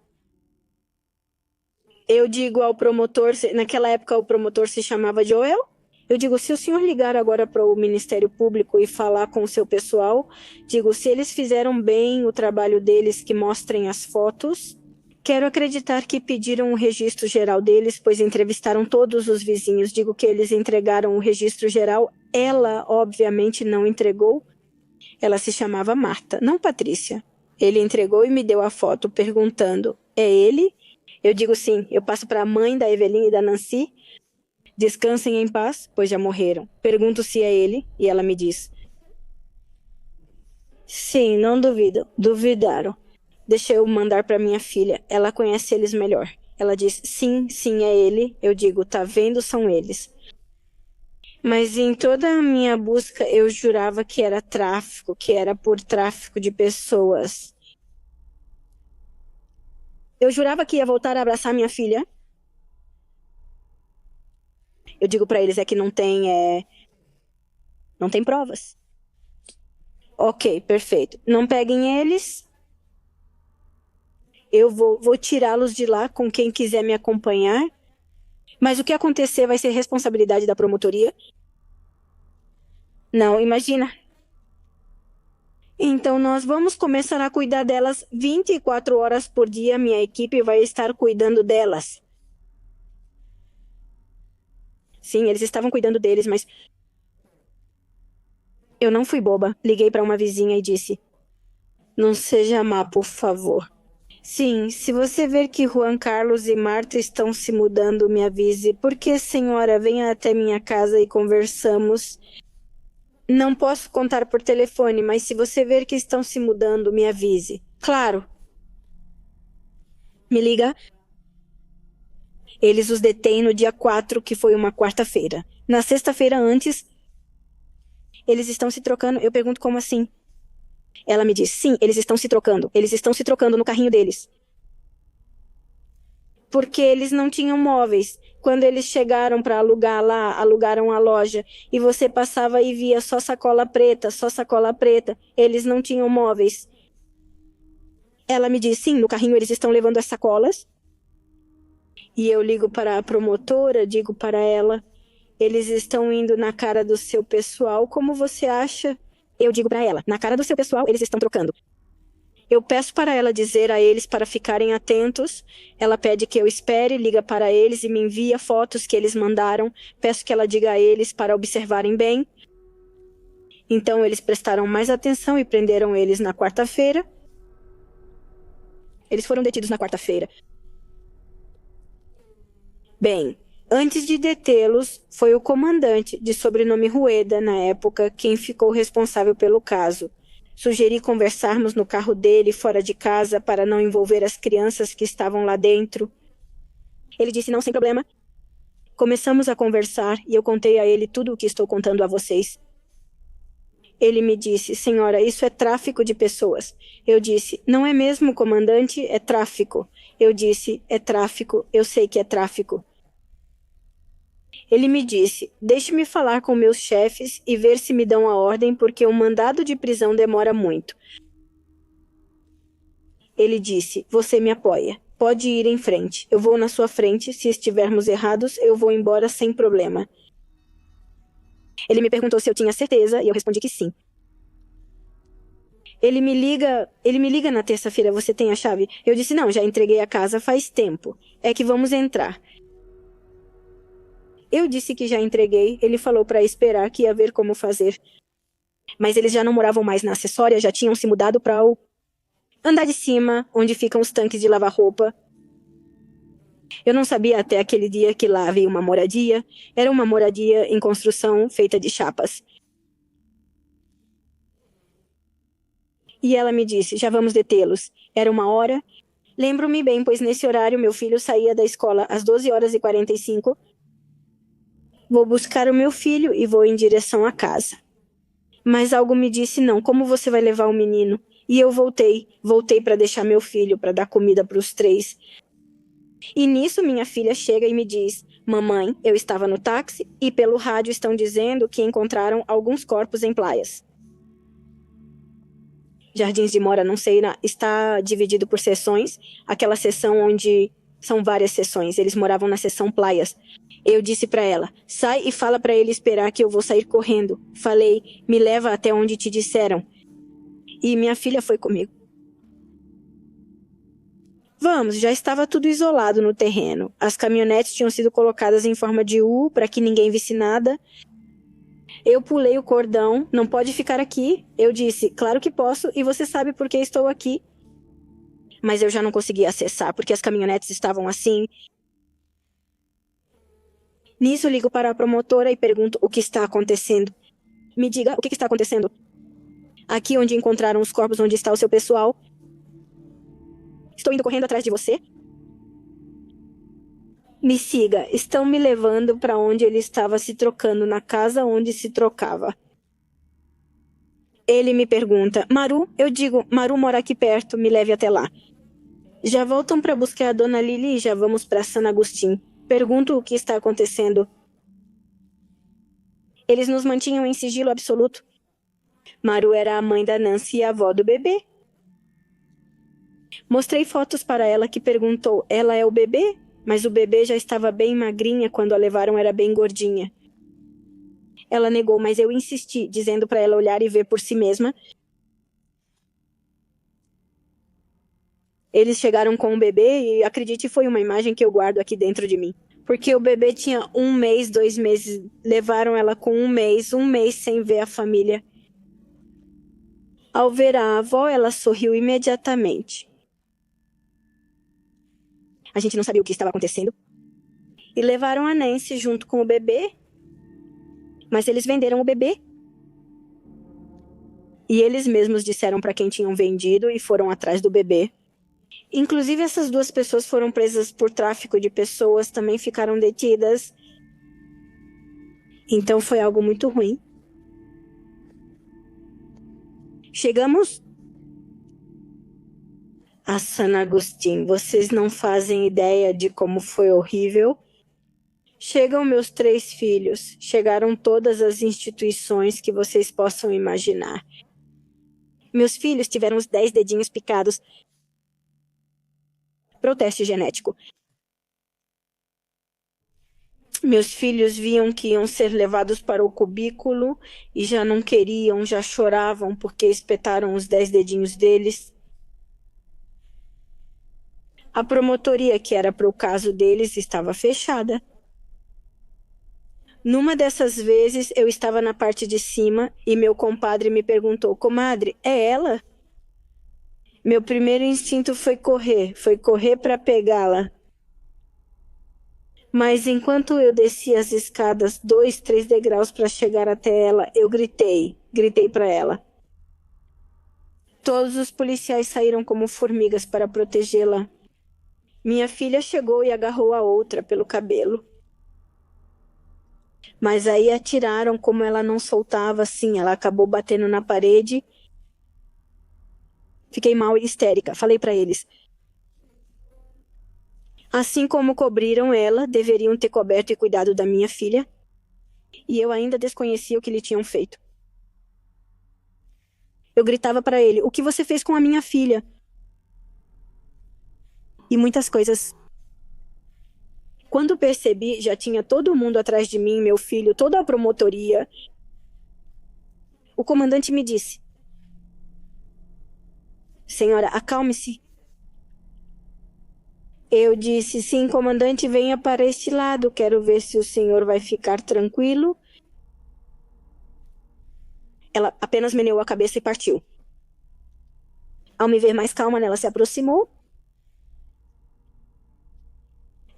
Eu digo ao promotor, naquela época o promotor se chamava Joel. Eu digo, se o senhor ligar agora para o Ministério Público e falar com o seu pessoal, digo, se eles fizeram bem o trabalho deles, que mostrem as fotos. Quero acreditar que pediram o registro geral deles, pois entrevistaram todos os vizinhos. Digo que eles entregaram o registro geral. Ela, obviamente, não entregou. Ela se chamava Marta, não Patrícia. Ele entregou e me deu a foto, perguntando, é ele? Eu digo sim, eu passo para a mãe da Evelyn e da Nancy. Descansem em paz, pois já morreram. Pergunto se é ele, e ela me diz. Sim, não duvido. Duvidaram. Deixa eu mandar para minha filha. Ela conhece eles melhor. Ela diz, sim, sim, é ele. Eu digo, tá vendo, são eles. Mas em toda a minha busca, eu jurava que era tráfico, que era por tráfico de pessoas. Eu jurava que ia voltar a abraçar minha filha. Eu digo para eles, é que não tem provas. Ok, perfeito. Não peguem eles. Eu vou tirá-los de lá com quem quiser me acompanhar. Mas o que acontecer vai ser responsabilidade da promotoria? Não, imagina. Então nós vamos começar a cuidar delas 24 horas por dia. Minha equipe vai estar cuidando delas. Sim, eles estavam cuidando deles, mas eu não fui boba. Liguei para uma vizinha e disse: não seja má, por favor. Sim, se você ver que Juan Carlos e Marta estão se mudando, me avise. Por que, senhora, venha até minha casa e conversamos. Não posso contar por telefone, mas se você ver que estão se mudando, me avise. Claro. Me liga. Eles os detêm no dia 4, que foi uma quarta-feira. Na sexta-feira antes, eles estão se trocando. Eu pergunto como assim? Ela me diz, sim, eles estão se trocando. Eles estão se trocando no carrinho deles. Porque eles não tinham móveis. Quando eles chegaram para alugar lá, alugaram a loja. E você passava e via só sacola preta, só sacola preta. Eles não tinham móveis. Ela me diz, sim, no carrinho eles estão levando as sacolas. E eu ligo para a promotora, digo para ela, eles estão indo na cara do seu pessoal, como você acha? Eu digo para ela, na cara do seu pessoal, eles estão trocando. Eu peço para ela dizer a eles para ficarem atentos. Ela pede que eu espere, liga para eles e me envia fotos que eles mandaram. Peço que ela diga a eles para observarem bem. Então eles prestaram mais atenção e prenderam eles na quarta-feira. Eles foram detidos na quarta-feira. Bem, antes de detê-los, foi o comandante, de sobrenome Rueda, na época, quem ficou responsável pelo caso. Sugeri conversarmos no carro dele, fora de casa, para não envolver as crianças que estavam lá dentro. Ele disse não, sem problema. Começamos a conversar e eu contei a ele tudo o que estou contando a vocês. Ele me disse, senhora, isso é tráfico de pessoas. Eu disse, não é mesmo, comandante? É tráfico. Eu disse, é tráfico, eu sei que é tráfico. Ele me disse, deixe-me falar com meus chefes e ver se me dão a ordem, porque o mandado de prisão demora muito. Ele disse, você me apoia. Pode ir em frente. Eu vou na sua frente. Se estivermos errados, eu vou embora sem problema. Ele me perguntou se eu tinha certeza e eu respondi que sim. Ele me liga na terça-feira, você tem a chave? Eu disse, não, já entreguei a casa faz tempo. É que vamos entrar. Eu disse que já entreguei. Ele falou para esperar, que ia ver como fazer. Mas eles já não moravam mais na acessória, já tinham se mudado para o andar de cima, onde ficam os tanques de lavar roupa. Eu não sabia até aquele dia que lá havia uma moradia. Era uma moradia em construção feita de chapas. E ela me disse, já vamos detê-los. Era 1 hora. Lembro-me bem, pois nesse horário meu filho saía da escola às 12h45. Vou buscar o meu filho e vou em direção à casa. Mas algo me disse, não, como você vai levar o menino? E eu voltei para deixar meu filho, para dar comida para os 3. E nisso minha filha chega e me diz, mamãe, eu estava no táxi e pelo rádio estão dizendo que encontraram alguns corpos em praias. Jardins de Mora, não sei, está dividido por seções. Aquela seção onde são várias seções. Eles moravam na seção praias. Eu disse para ela, sai e fala para ele esperar que eu vou sair correndo. Falei, me leva até onde te disseram. E minha filha foi comigo. Vamos, já estava tudo isolado no terreno. As caminhonetes tinham sido colocadas em forma de U para que ninguém visse nada. Eu pulei o cordão, não pode ficar aqui. Eu disse, claro que posso, e você sabe por que estou aqui. Mas eu já não conseguia acessar, porque as caminhonetes estavam assim. Nisso, ligo para a promotora e pergunto o que está acontecendo. Me diga, o que está acontecendo? Aqui onde encontraram os corpos, onde está o seu pessoal. Estou indo correndo atrás de você. Me siga, estão me levando para onde ele estava se trocando, na casa onde se trocava. Ele me pergunta, Maru? Eu digo, Maru mora aqui perto, me leve até lá. Já voltam para buscar a dona Lili e já vamos para San Agustín. Pergunto o que está acontecendo. Eles nos mantinham em sigilo absoluto. Maru era a mãe da Nancy e a avó do bebê. Mostrei fotos para ela, que perguntou, ela é o bebê? Mas o bebê já estava bem magrinha, quando a levaram era bem gordinha. Ela negou, mas eu insisti, dizendo para ela olhar e ver por si mesma. Eles chegaram com o bebê e, acredite, foi uma imagem que eu guardo aqui dentro de mim. Porque o bebê tinha 1 mês, 2 meses. Levaram ela com 1 mês sem ver a família. Ao ver a avó, ela sorriu imediatamente. A gente não sabia o que estava acontecendo. E levaram a Nancy junto com o bebê. Mas eles venderam o bebê. E eles mesmos disseram para quem tinham vendido e foram atrás do bebê. Inclusive, essas 2 pessoas foram presas por tráfico de pessoas, também ficaram detidas. Então foi algo muito ruim. Chegamos a San Agustín. Vocês não fazem ideia de como foi horrível. Chegam meus 3 filhos. Chegaram todas as instituições que vocês possam imaginar. Meus filhos tiveram os 10 dedinhos picados para o teste genético. Meus filhos viam que iam ser levados para o cubículo e já não queriam, já choravam porque espetaram os 10 dedinhos deles. A promotoria, que era para o caso deles, estava fechada. Numa dessas vezes, eu estava na parte de cima e meu compadre me perguntou, comadre, é ela? Meu primeiro instinto foi correr para pegá-la. Mas enquanto eu descia as escadas 2, 3 degraus para chegar até ela, eu gritei para ela. Todos os policiais saíram como formigas para protegê-la. Minha filha chegou e agarrou a outra pelo cabelo. Mas aí atiraram, como ela não soltava assim, ela acabou batendo na parede. Fiquei mal e histérica, falei para eles. Assim como cobriram ela, deveriam ter coberto e cuidado da minha filha. E eu ainda desconhecia o que lhe tinham feito. Eu gritava para ele, o que você fez com a minha filha? E muitas coisas. Quando percebi, já tinha todo mundo atrás de mim, meu filho, toda a promotoria. O comandante me disse, senhora, acalme-se. Eu disse, sim, comandante, venha para este lado. Quero ver se o senhor vai ficar tranquilo. Ela apenas meneou a cabeça e partiu. Ao me ver mais calma, ela se aproximou.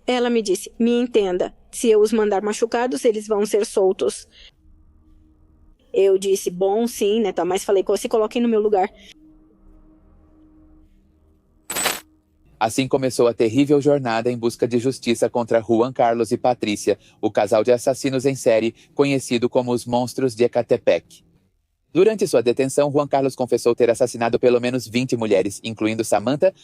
Ela me disse, me entenda. Se eu os mandar machucados, eles vão ser soltos. Eu disse, bom, sim, neta, mas falei, se coloquem no meu lugar. Assim começou a terrível jornada em busca de justiça contra Juan Carlos e Patrícia, o casal de assassinos em série conhecido como os Monstros de Ecatepec. Durante sua detenção, Juan Carlos confessou ter assassinado pelo menos 20 mulheres, incluindo Samantha,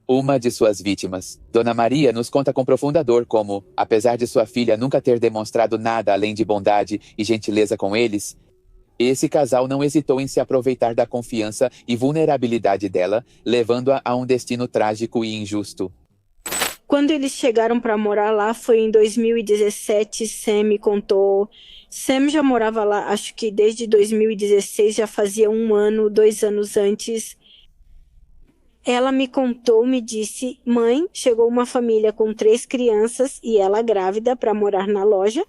uma de suas vítimas. Dona Maria nos conta com profunda dor como, apesar de sua filha nunca ter demonstrado nada além de bondade e gentileza com eles, esse casal não hesitou em se aproveitar da confiança e vulnerabilidade dela, levando-a a um destino trágico e injusto. Quando eles chegaram para morar lá, foi em 2017, Sam me contou. Sam já morava lá, acho que desde 2016, já fazia 1 ano, 2 anos antes. Ela me contou, me disse, mãe, chegou uma família com 3 crianças e ela grávida para morar na loja.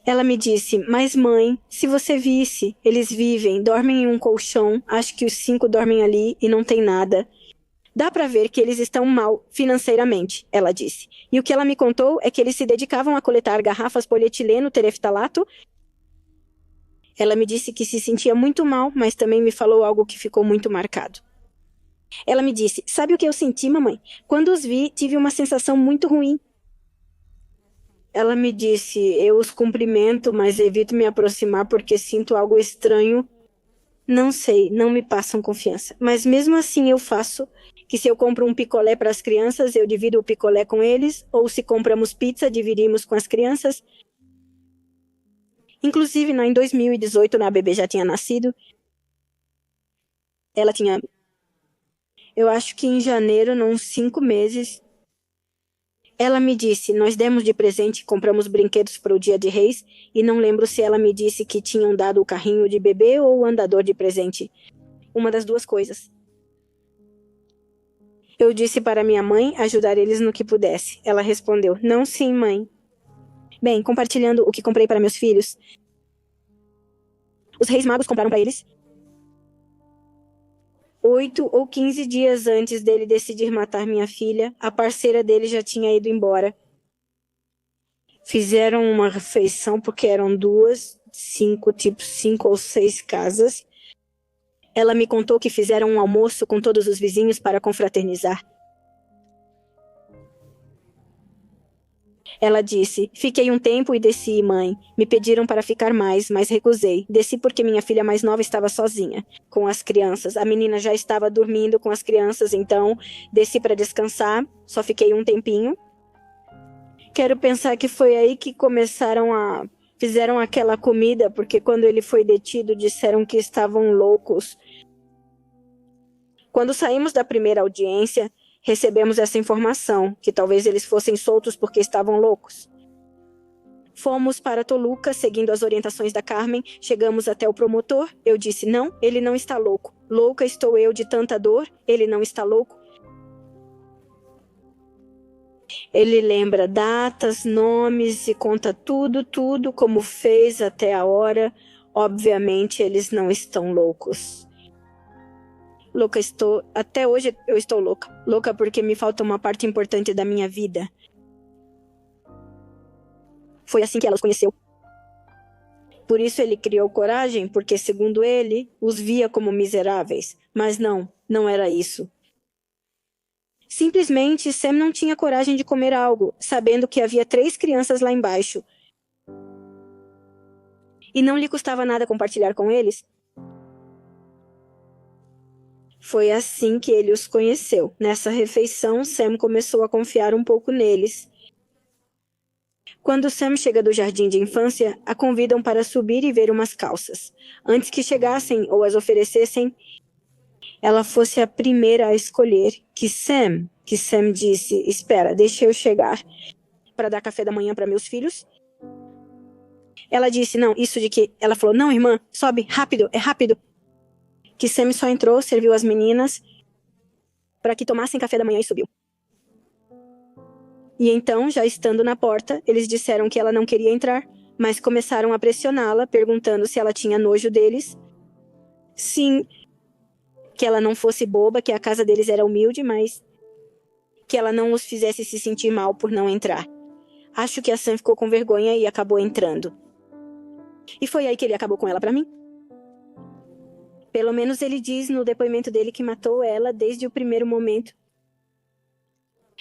Ela me disse, mas mãe, se você visse, eles vivem, dormem em um colchão, acho que os 5 dormem ali e não tem nada. Dá para ver que eles estão mal financeiramente, ela disse. E o que ela me contou é que eles se dedicavam a coletar garrafas polietileno tereftalato. Ela me disse que se sentia muito mal, mas também me falou algo que ficou muito marcado. Ela me disse, sabe o que eu senti, mamãe? Quando os vi, tive uma sensação muito ruim. Ela me disse, eu os cumprimento, mas evito me aproximar porque sinto algo estranho. Não sei, não me passam confiança. Mas mesmo assim eu faço, que se eu compro um picolé para as crianças, eu divido o picolé com eles, ou se compramos pizza, dividimos com as crianças. Inclusive, em 2018, a bebê já tinha nascido. Ela tinha, eu acho que em janeiro, uns 5 meses. Ela me disse, nós demos de presente, compramos brinquedos para o Dia de Reis, e não lembro se ela me disse que tinham dado o carrinho de bebê ou o andador de presente. Uma das duas coisas. Eu disse para minha mãe ajudar eles no que pudesse. Ela respondeu, não sim, mãe. Bem, compartilhando o que comprei para meus filhos. Os Reis Magos compraram para eles 8 ou 15 dias antes dele decidir matar minha filha, a parceira dele já tinha ido embora. Fizeram uma refeição porque eram 5 ou 6 casas. Ela me contou que fizeram um almoço com todos os vizinhos para confraternizar. Ela disse, fiquei um tempo e desci, mãe. Me pediram para ficar mais, mas recusei. Desci porque minha filha mais nova estava sozinha, com as crianças. A menina já estava dormindo com as crianças, então desci para descansar. Só fiquei um tempinho. Quero pensar que foi aí que fizeram aquela comida, porque quando ele foi detido, disseram que estavam loucos. Quando saímos da primeira audiência, recebemos essa informação, que talvez eles fossem soltos porque estavam loucos. Fomos para Toluca, seguindo as orientações da Carmen. Chegamos até o promotor. Eu disse, não, ele não está louco. Louca estou eu de tanta dor, ele não está louco. Ele lembra datas, nomes e conta tudo, como fez até a hora. Obviamente, eles não estão loucos. Louca estou. Até hoje eu estou louca. Louca porque me falta uma parte importante da minha vida. Foi assim que ela os conheceu. Por isso ele criou coragem, porque, segundo ele, os via como miseráveis. Mas não era isso. Simplesmente, Sam não tinha coragem de comer algo, sabendo que havia 3 crianças lá embaixo. E não lhe custava nada compartilhar com eles. Foi assim que ele os conheceu. Nessa refeição, Sam começou a confiar um pouco neles. Quando Sam chega do jardim de infância, a convidam para subir e ver umas calças. Antes que chegassem ou as oferecessem, ela fosse a primeira a escolher. Que Sam disse, espera, deixa eu chegar para dar café da manhã para meus filhos. Ela disse, não, isso de que... Ela falou, não, irmã, sobe, rápido, é rápido. Que Sam só entrou, serviu as meninas. para que tomassem café da manhã e subiu. E então, já estando na porta, eles disseram que ela não queria entrar, mas começaram a pressioná-la, perguntando se ela tinha nojo deles. Sim, que ela não fosse boba, que a casa deles era humilde, mas que ela não os fizesse se sentir mal por não entrar. Acho que a Sam ficou com vergonha e acabou entrando. E foi aí que ele acabou com ela para mim. Pelo menos ele diz no depoimento dele que matou ela desde o primeiro momento.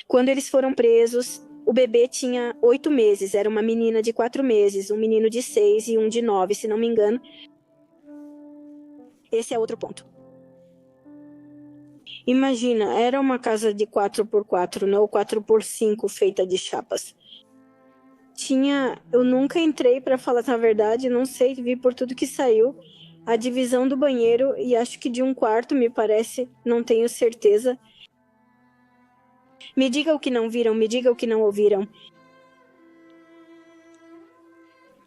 Quando eles foram presos, o bebê tinha 8 meses. Era uma menina de 4 meses, um menino de 6 e um de 9, se não me engano. Esse é outro ponto. Imagina, era uma casa de 4x4, não 4x5, feita de chapas. Eu nunca entrei, para falar a verdade, não sei, vi por tudo que saiu. A divisão do banheiro e acho que de um quarto, me parece, não tenho certeza. Me diga o que não viram, me diga o que não ouviram.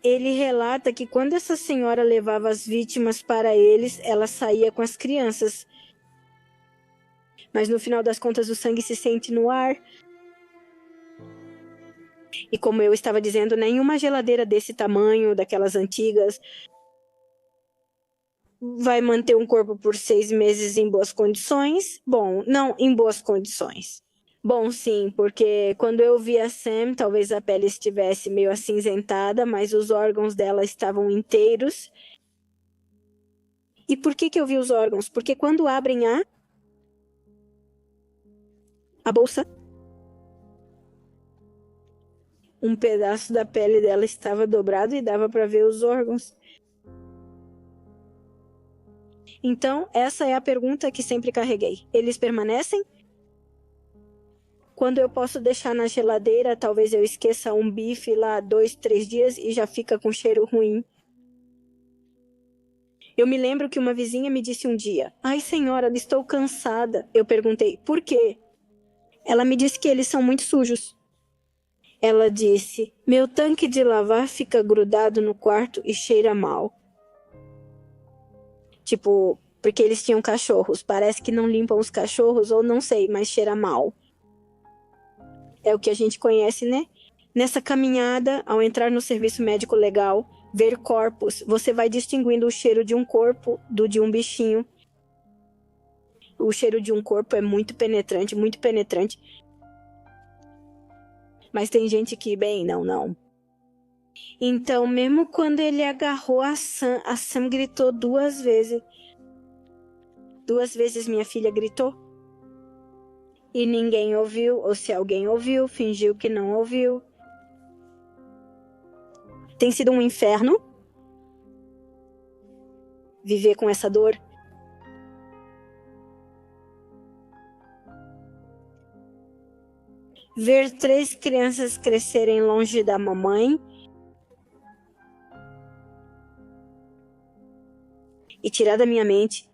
Ele relata que quando essa senhora levava as vítimas para eles, ela saía com as crianças. Mas no final das contas o sangue se sente no ar. E como eu estava dizendo, nenhuma geladeira desse tamanho, daquelas antigas, vai manter um corpo por 6 meses em boas condições? Bom, não em boas condições. Bom, sim, porque quando eu vi a Sam, talvez a pele estivesse meio acinzentada, mas os órgãos dela estavam inteiros. E por que eu vi os órgãos? Porque quando abrem a bolsa, um pedaço da pele dela estava dobrado e dava para ver os órgãos. Então, essa é a pergunta que sempre carreguei. Eles permanecem? Quando eu posso deixar na geladeira, talvez eu esqueça um bife lá 2, 3 dias e já fica com cheiro ruim. Eu me lembro que uma vizinha me disse um dia: "Ai, senhora, estou cansada." Eu perguntei: "Por quê?" Ela me disse que eles são muito sujos. Ela disse: "Meu tanque de lavar fica grudado no quarto e cheira mal." Tipo, porque eles tinham cachorros. Parece que não limpam os cachorros, ou não sei, mas cheira mal. É o que a gente conhece, né? Nessa caminhada, ao entrar no serviço médico legal, ver corpos, você vai distinguindo o cheiro de um corpo do de um bichinho. O cheiro de um corpo é muito penetrante, muito penetrante. Mas tem gente que, bem, não. Então, mesmo quando ele agarrou a Sam gritou 2 vezes. 2 vezes minha filha gritou. E ninguém ouviu, ou se alguém ouviu, fingiu que não ouviu. Tem sido um inferno viver com essa dor. Ver 3 crianças crescerem longe da mamãe e tirar da minha mente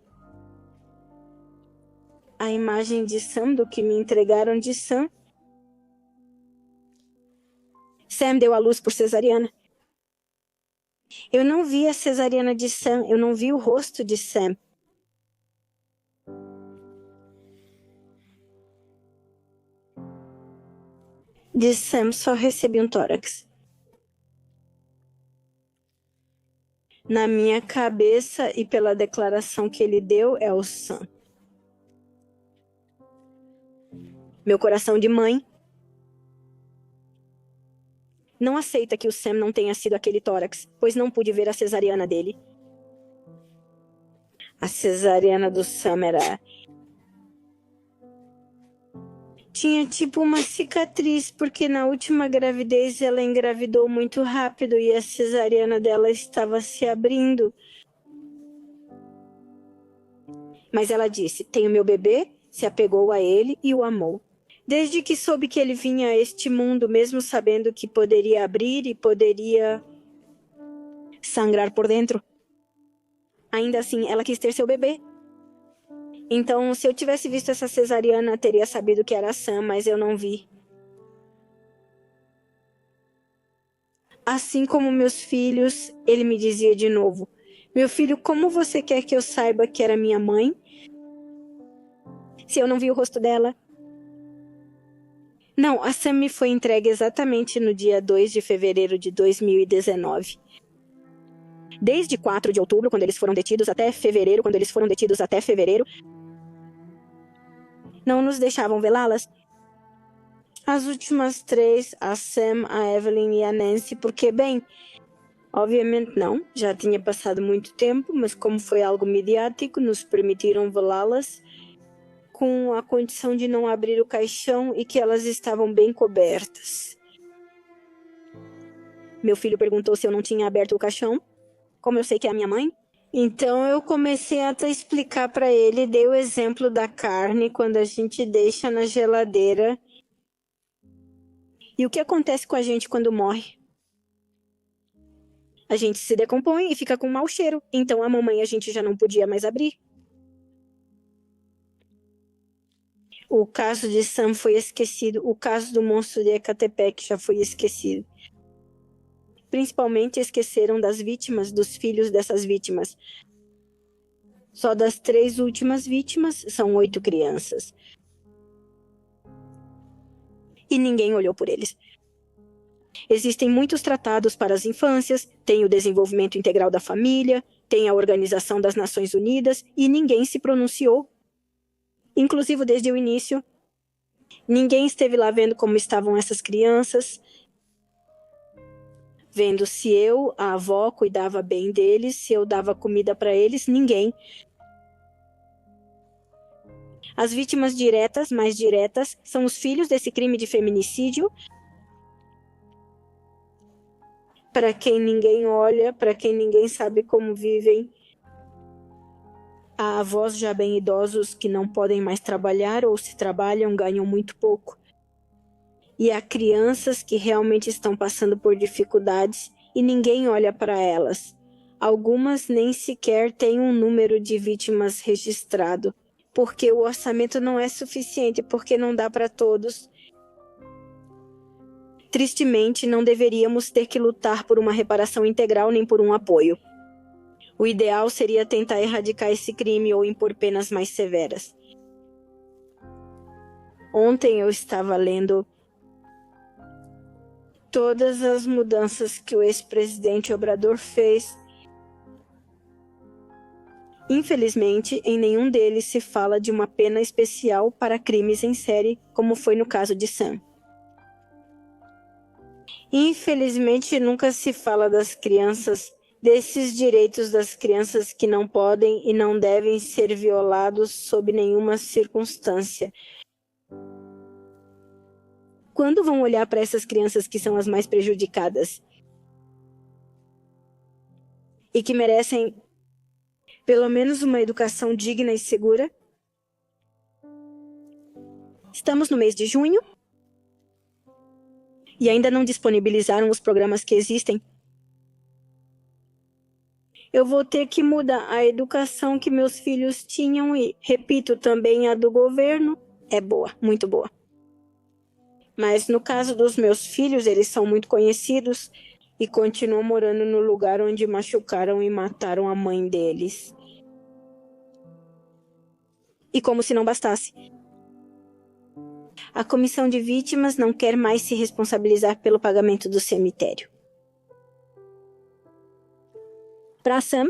a imagem de Sam, do que me entregaram de Sam. Sam deu à luz por cesariana. Eu não vi a cesariana de Sam, eu não vi o rosto de Sam. De Sam só recebi um tórax. Na minha cabeça e pela declaração que ele deu, é o Sam. Meu coração de mãe não aceita que o Sam não tenha sido aquele tórax, pois não pude ver a cesariana dele. A cesariana do Sam tinha tipo uma cicatriz, porque na última gravidez ela engravidou muito rápido e a cesariana dela estava se abrindo. Mas ela disse: "Tenho meu bebê", se apegou a ele e o amou. Desde que soube que ele vinha a este mundo, mesmo sabendo que poderia abrir e poderia sangrar por dentro, ainda assim ela quis ter seu bebê. Então, se eu tivesse visto essa cesariana, teria sabido que era Sam, mas eu não vi. Assim como meus filhos, ele me dizia de novo: "Meu filho, como você quer que eu saiba que era minha mãe, se eu não vi o rosto dela? Não, a Sam me foi entregue exatamente no dia 2 de fevereiro de 2019. Desde 4 de outubro, quando eles foram detidos, até fevereiro, não nos deixavam velá-las. As últimas 3, a Sam, a Evelyn e a Nancy, porque, bem, obviamente não, já tinha passado muito tempo, mas como foi algo midiático, nos permitiram velá-las com a condição de não abrir o caixão e que elas estavam bem cobertas. Meu filho perguntou se eu não tinha aberto o caixão, como eu sei que é a minha mãe. Então eu comecei a explicar para ele, dei o exemplo da carne quando a gente deixa na geladeira. E o que acontece com a gente quando morre? A gente se decompõe e fica com mau cheiro. Então a mamãe a gente já não podia mais abrir. O caso de Sam foi esquecido. O caso do monstro de Ecatepec já foi esquecido. Principalmente esqueceram das vítimas, dos filhos dessas vítimas. Só das 3 últimas vítimas são 8 crianças. E ninguém olhou por eles. Existem muitos tratados para as infâncias, tem o desenvolvimento integral da família, tem a Organização das Nações Unidas e ninguém se pronunciou. Inclusive desde o início. Ninguém esteve lá vendo como estavam essas crianças, vendo se eu, a avó, cuidava bem deles, se eu dava comida para eles, ninguém. As vítimas diretas, mais diretas, são os filhos desse crime de feminicídio, para quem ninguém olha, para quem ninguém sabe como vivem. Há avós já bem idosos que não podem mais trabalhar ou se trabalham, ganham muito pouco. E há crianças que realmente estão passando por dificuldades e ninguém olha para elas. Algumas nem sequer têm um número de vítimas registrado, porque o orçamento não é suficiente, porque não dá para todos. Tristemente, não deveríamos ter que lutar por uma reparação integral nem por um apoio. O ideal seria tentar erradicar esse crime ou impor penas mais severas. Ontem eu estava lendo todas as mudanças que o ex-presidente Obrador fez. Infelizmente, em nenhum deles se fala de uma pena especial para crimes em série, como foi no caso de Sam. Infelizmente, nunca se fala das crianças, desses direitos das crianças que não podem e não devem ser violados sob nenhuma circunstância. Quando vão olhar para essas crianças que são as mais prejudicadas e que merecem pelo menos uma educação digna e segura? Estamos no mês de junho e ainda não disponibilizaram os programas que existem. Eu vou ter que mudar a educação que meus filhos tinham e, repito, também a do governo é boa, muito boa. Mas no caso dos meus filhos, eles são muito conhecidos e continuam morando no lugar onde machucaram e mataram a mãe deles. E como se não bastasse, a comissão de vítimas não quer mais se responsabilizar pelo pagamento do cemitério. Para Sam,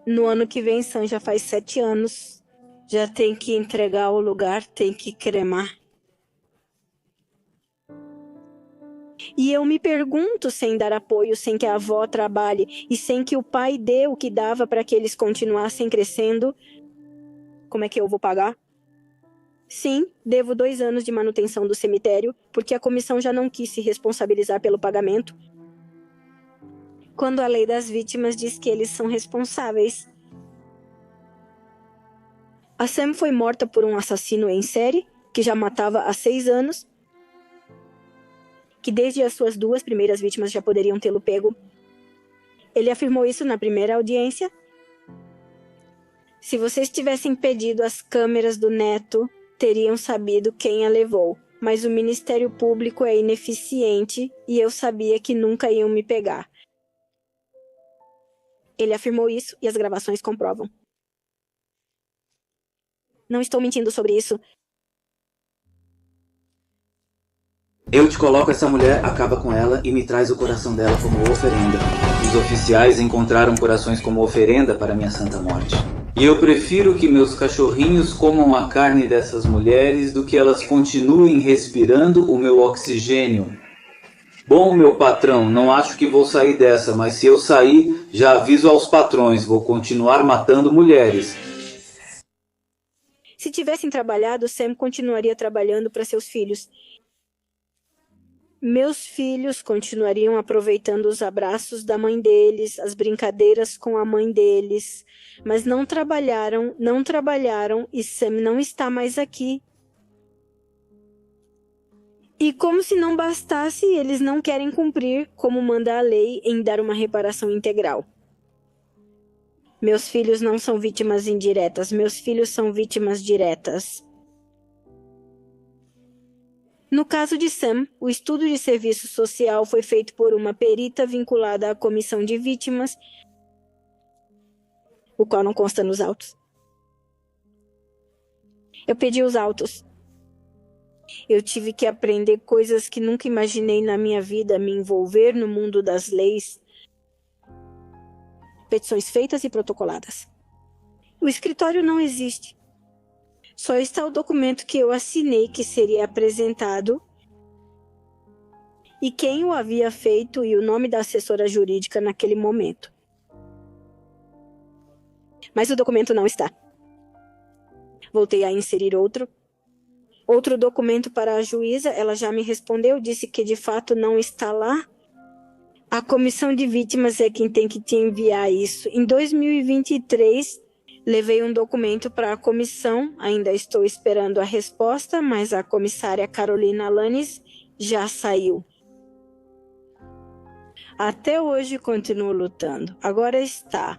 no ano que vem, Sam já faz 7 anos, já tem que entregar o lugar, tem que cremar. E eu me pergunto, sem dar apoio, sem que a avó trabalhe e sem que o pai dê o que dava para que eles continuassem crescendo, como é que eu vou pagar? Sim, devo 2 anos de manutenção do cemitério, porque a comissão já não quis se responsabilizar pelo pagamento. Quando a lei das vítimas diz que eles são responsáveis. A Sam foi morta por um assassino em série, que já matava há 6 anos, que desde as suas 2 primeiras vítimas já poderiam tê-lo pego. Ele afirmou isso na primeira audiência. Se vocês tivessem pedido as câmeras do neto, teriam sabido quem a levou, mas o Ministério Público é ineficiente e eu sabia que nunca iam me pegar. Ele afirmou isso e as gravações comprovam. Não estou mentindo sobre isso. Eu te coloco essa mulher, acaba com ela e me traz o coração dela como oferenda. Os oficiais encontraram corações como oferenda para minha santa morte. E eu prefiro que meus cachorrinhos comam a carne dessas mulheres do que elas continuem respirando o meu oxigênio. Bom, meu patrão, não acho que vou sair dessa, mas se eu sair, já aviso aos patrões, vou continuar matando mulheres. Se tivessem trabalhado, Sam continuaria trabalhando para seus filhos. Meus filhos continuariam aproveitando os abraços da mãe deles, as brincadeiras com a mãe deles, mas não trabalharam e Sam não está mais aqui. E como se não bastasse, eles não querem cumprir como manda a lei em dar uma reparação integral. Meus filhos não são vítimas indiretas, meus filhos são vítimas diretas. No caso de Sam, o estudo de serviço social foi feito por uma perita vinculada à comissão de vítimas, o qual não consta nos autos. Eu pedi os autos. Eu tive que aprender coisas que nunca imaginei na minha vida, me envolver no mundo das leis. Petições feitas e protocoladas. O escritório não existe. Só está o documento que eu assinei que seria apresentado e quem o havia feito e o nome da assessora jurídica naquele momento. Mas o documento não está. Voltei a inserir outro documento para a juíza. Ela já me respondeu, disse que de fato não está lá. A comissão de vítimas é quem tem que te enviar isso. Em 2023... levei um documento para a comissão, ainda estou esperando a resposta, mas a comissária Carolina Alanis já saiu. Até hoje continuo lutando. Agora está.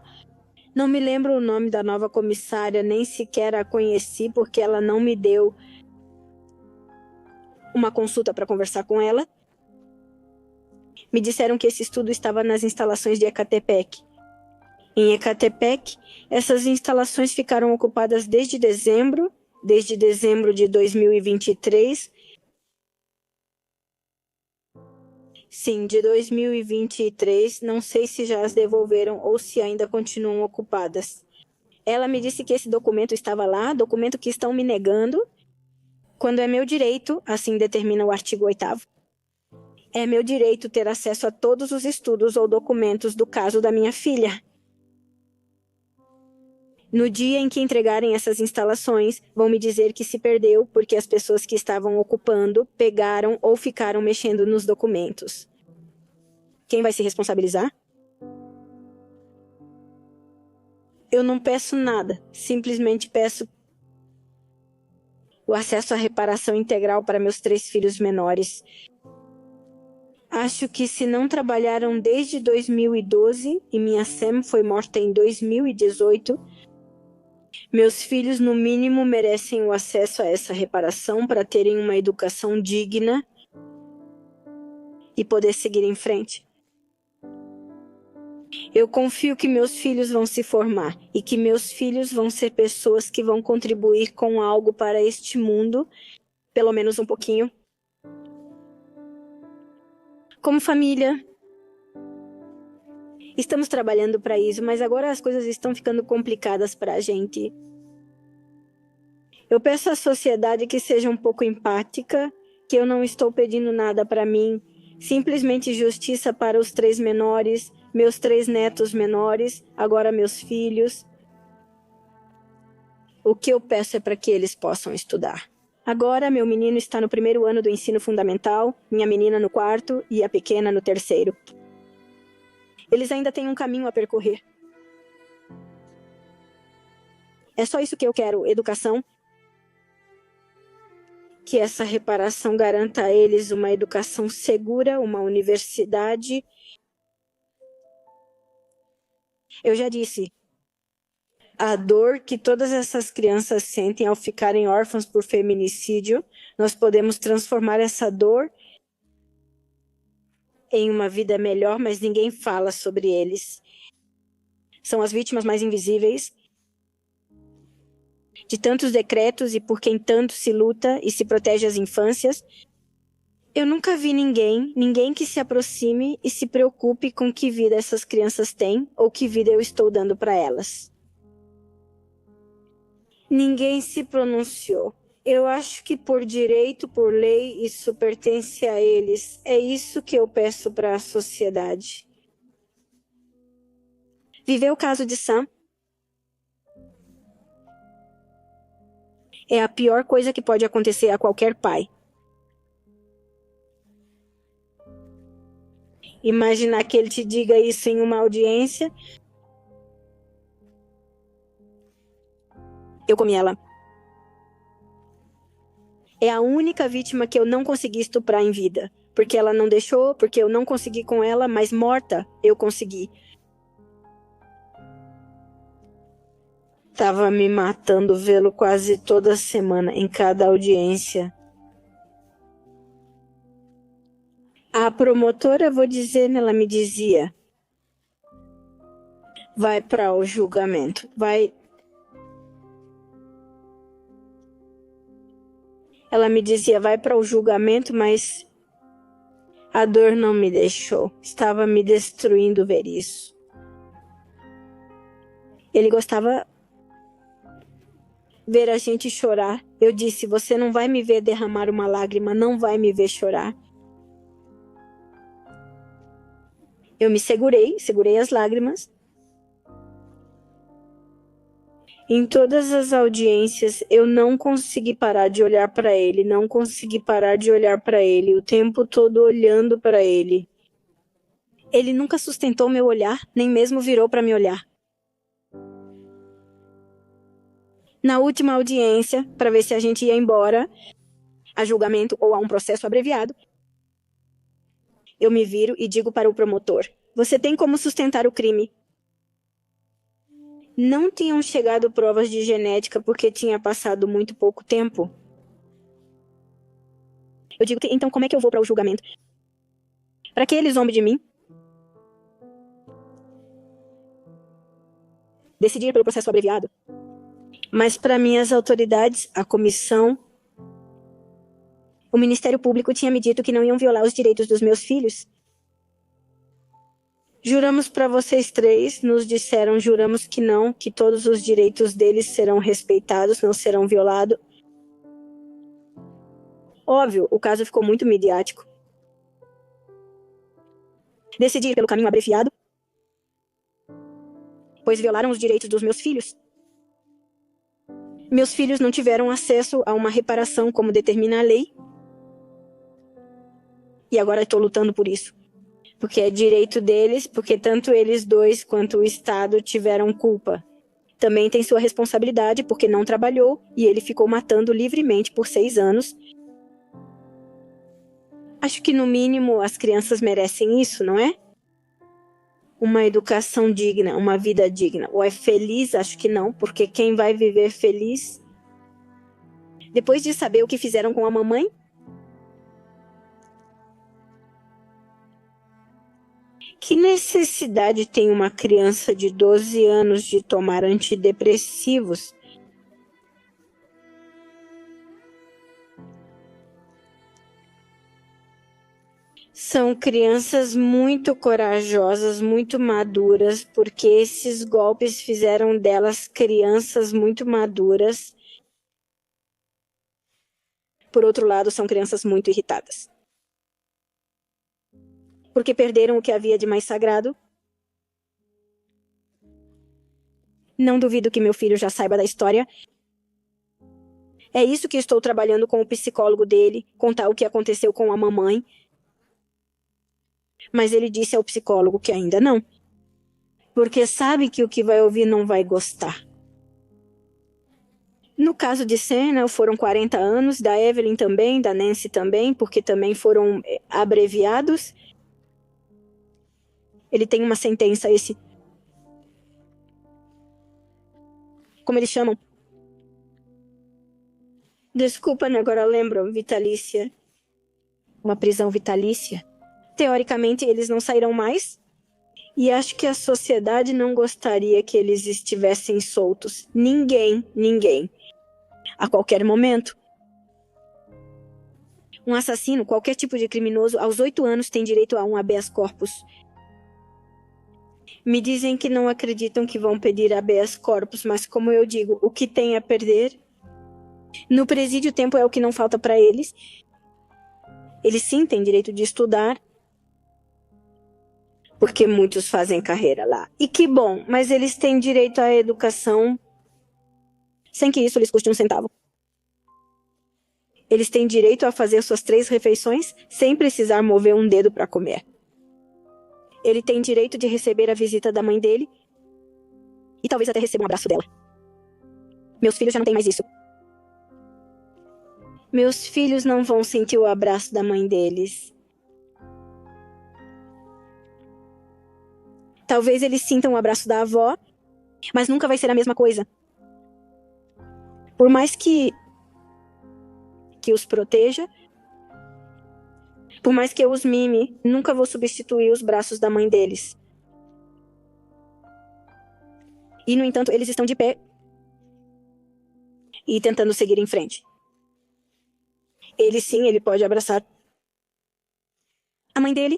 Não me lembro o nome da nova comissária, nem sequer a conheci porque ela não me deu uma consulta para conversar com ela. Me disseram que esse estudo estava nas instalações de Ecatepec. Em Ecatepec, essas instalações ficaram ocupadas desde dezembro de 2023. Sim, de 2023, não sei se já as devolveram ou se ainda continuam ocupadas. Ela me disse que esse documento estava lá, documento que estão me negando, quando é meu direito, assim determina o artigo 8º. É meu direito ter acesso a todos os estudos ou documentos do caso da minha filha. No dia em que entregarem essas instalações, vão me dizer que se perdeu porque as pessoas que estavam ocupando pegaram ou ficaram mexendo nos documentos. Quem vai se responsabilizar? Eu não peço nada, simplesmente peço o acesso à reparação integral para meus 3 filhos menores. Acho que se não trabalharam desde 2012 e minha Sam foi morta em 2018, meus filhos, no mínimo, merecem o acesso a essa reparação para terem uma educação digna e poder seguir em frente. Eu confio que meus filhos vão se formar e que meus filhos vão ser pessoas que vão contribuir com algo para este mundo, pelo menos um pouquinho. Como família, estamos trabalhando para isso, mas agora as coisas estão ficando complicadas para a gente. Eu peço à sociedade que seja um pouco empática, que eu não estou pedindo nada para mim, simplesmente justiça para os 3 menores, meus 3 netos menores, agora meus filhos. O que eu peço é para que eles possam estudar. Agora, meu menino está no 1º ano do ensino fundamental, minha menina no 4º e a pequena no 3º. Eles ainda têm um caminho a percorrer. É só isso que eu quero, educação. Que essa reparação garanta a eles uma educação segura, uma universidade. Eu já disse, a dor que todas essas crianças sentem ao ficarem órfãos por feminicídio, nós podemos transformar essa dor em uma vida melhor, mas ninguém fala sobre eles. são as vítimas mais invisíveis de tantos decretos e por quem tanto se luta e se protege as infâncias. Eu nunca vi ninguém que se aproxime e se preocupe com que vida essas crianças têm ou que vida eu estou dando para elas. Ninguém se pronunciou. Eu acho que por direito, por lei, isso pertence a eles. É isso que eu peço para a sociedade. Viver o caso de Sam é a pior coisa que pode acontecer a qualquer pai. Imaginar que ele te diga isso em uma audiência. Eu comi ela. É a única vítima que eu não consegui estuprar em vida. Porque ela não deixou, porque eu não consegui com ela, mas morta eu consegui. Tava me matando vê-lo quase toda semana, em cada audiência. A promotora, vou dizer, ela me dizia: vai para o julgamento, vai. Ela me dizia: vai para o julgamento, mas a dor não me deixou. Estava me destruindo ver isso. Ele gostava ver a gente chorar. Eu disse: você não vai me ver derramar uma lágrima, não vai me ver chorar. Eu me segurei as lágrimas. Em todas as audiências, eu não consegui parar de olhar para ele, não consegui parar de olhar para ele, o tempo todo olhando para ele. Ele nunca sustentou meu olhar, nem mesmo virou para me olhar. Na última audiência, para ver se a gente ia embora, a julgamento ou a um processo abreviado, eu me viro e digo para o promotor: você tem como sustentar o crime? Não tinham chegado provas de genética porque tinha passado muito pouco tempo. Eu digo: então como é que eu vou para o julgamento? Para que eles zombem de mim? Decidir pelo processo abreviado. Mas para minhas autoridades, a comissão, o Ministério Público tinha me dito que não iam violar os direitos dos meus filhos. Juramos para vocês três, nos disseram, juramos que não, que todos os direitos deles serão respeitados, não serão violados. Óbvio, o caso ficou muito midiático. Decidi ir pelo caminho abreviado, pois violaram os direitos dos meus filhos. Meus filhos não tiveram acesso a uma reparação como determina a lei. E agora estou lutando por isso. Porque é direito deles, porque tanto eles dois quanto o Estado tiveram culpa. Também tem sua responsabilidade porque não trabalhou e ele ficou matando livremente por 6 anos. Acho que no mínimo as crianças merecem isso, não é? Uma educação digna, uma vida digna. Ou é feliz? Acho que não, porque quem vai viver feliz? Depois de saber o que fizeram com a mamãe? Que necessidade tem uma criança de 12 anos de tomar antidepressivos? São crianças muito corajosas, muito maduras, porque esses golpes fizeram delas crianças muito maduras. Por outro lado, são crianças muito irritadas. Porque perderam o que havia de mais sagrado. Não duvido que meu filho já saiba da história. É isso que estou trabalhando com o psicólogo dele, contar o que aconteceu com a mamãe. Mas ele disse ao psicólogo que ainda não. Porque sabe que o que vai ouvir não vai gostar. No caso de Senna, foram 40 anos, da Evelyn também, da Nancy também, porque também foram abreviados. Ele tem uma sentença, esse... Como eles chamam? Desculpa, né? Agora eu lembro. Vitalícia. Uma prisão vitalícia. Teoricamente, eles não sairão mais. E acho que a sociedade não gostaria que eles estivessem soltos. Ninguém. A qualquer momento. Um assassino, qualquer tipo de criminoso, aos 8 anos tem direito a um habeas corpus. Me dizem que não acreditam que vão pedir habeas corpus, mas como eu digo, o que tem a perder? No presídio, tempo é o que não falta para eles. Eles sim têm direito de estudar, porque muitos fazem carreira lá. E que bom, mas eles têm direito à educação sem que isso lhes custe um centavo. Eles têm direito a fazer suas 3 refeições sem precisar mover um dedo para comer. Ele tem direito de receber a visita da mãe dele e talvez até receber um abraço dela. Meus filhos já não têm mais isso. Meus filhos não vão sentir o abraço da mãe deles. Talvez eles sintam o abraço da avó, mas nunca vai ser a mesma coisa. Por mais que os proteja, por mais que eu os mime, nunca vou substituir os braços da mãe deles. E, no entanto, eles estão de pé e tentando seguir em frente. Ele pode abraçar a mãe dele.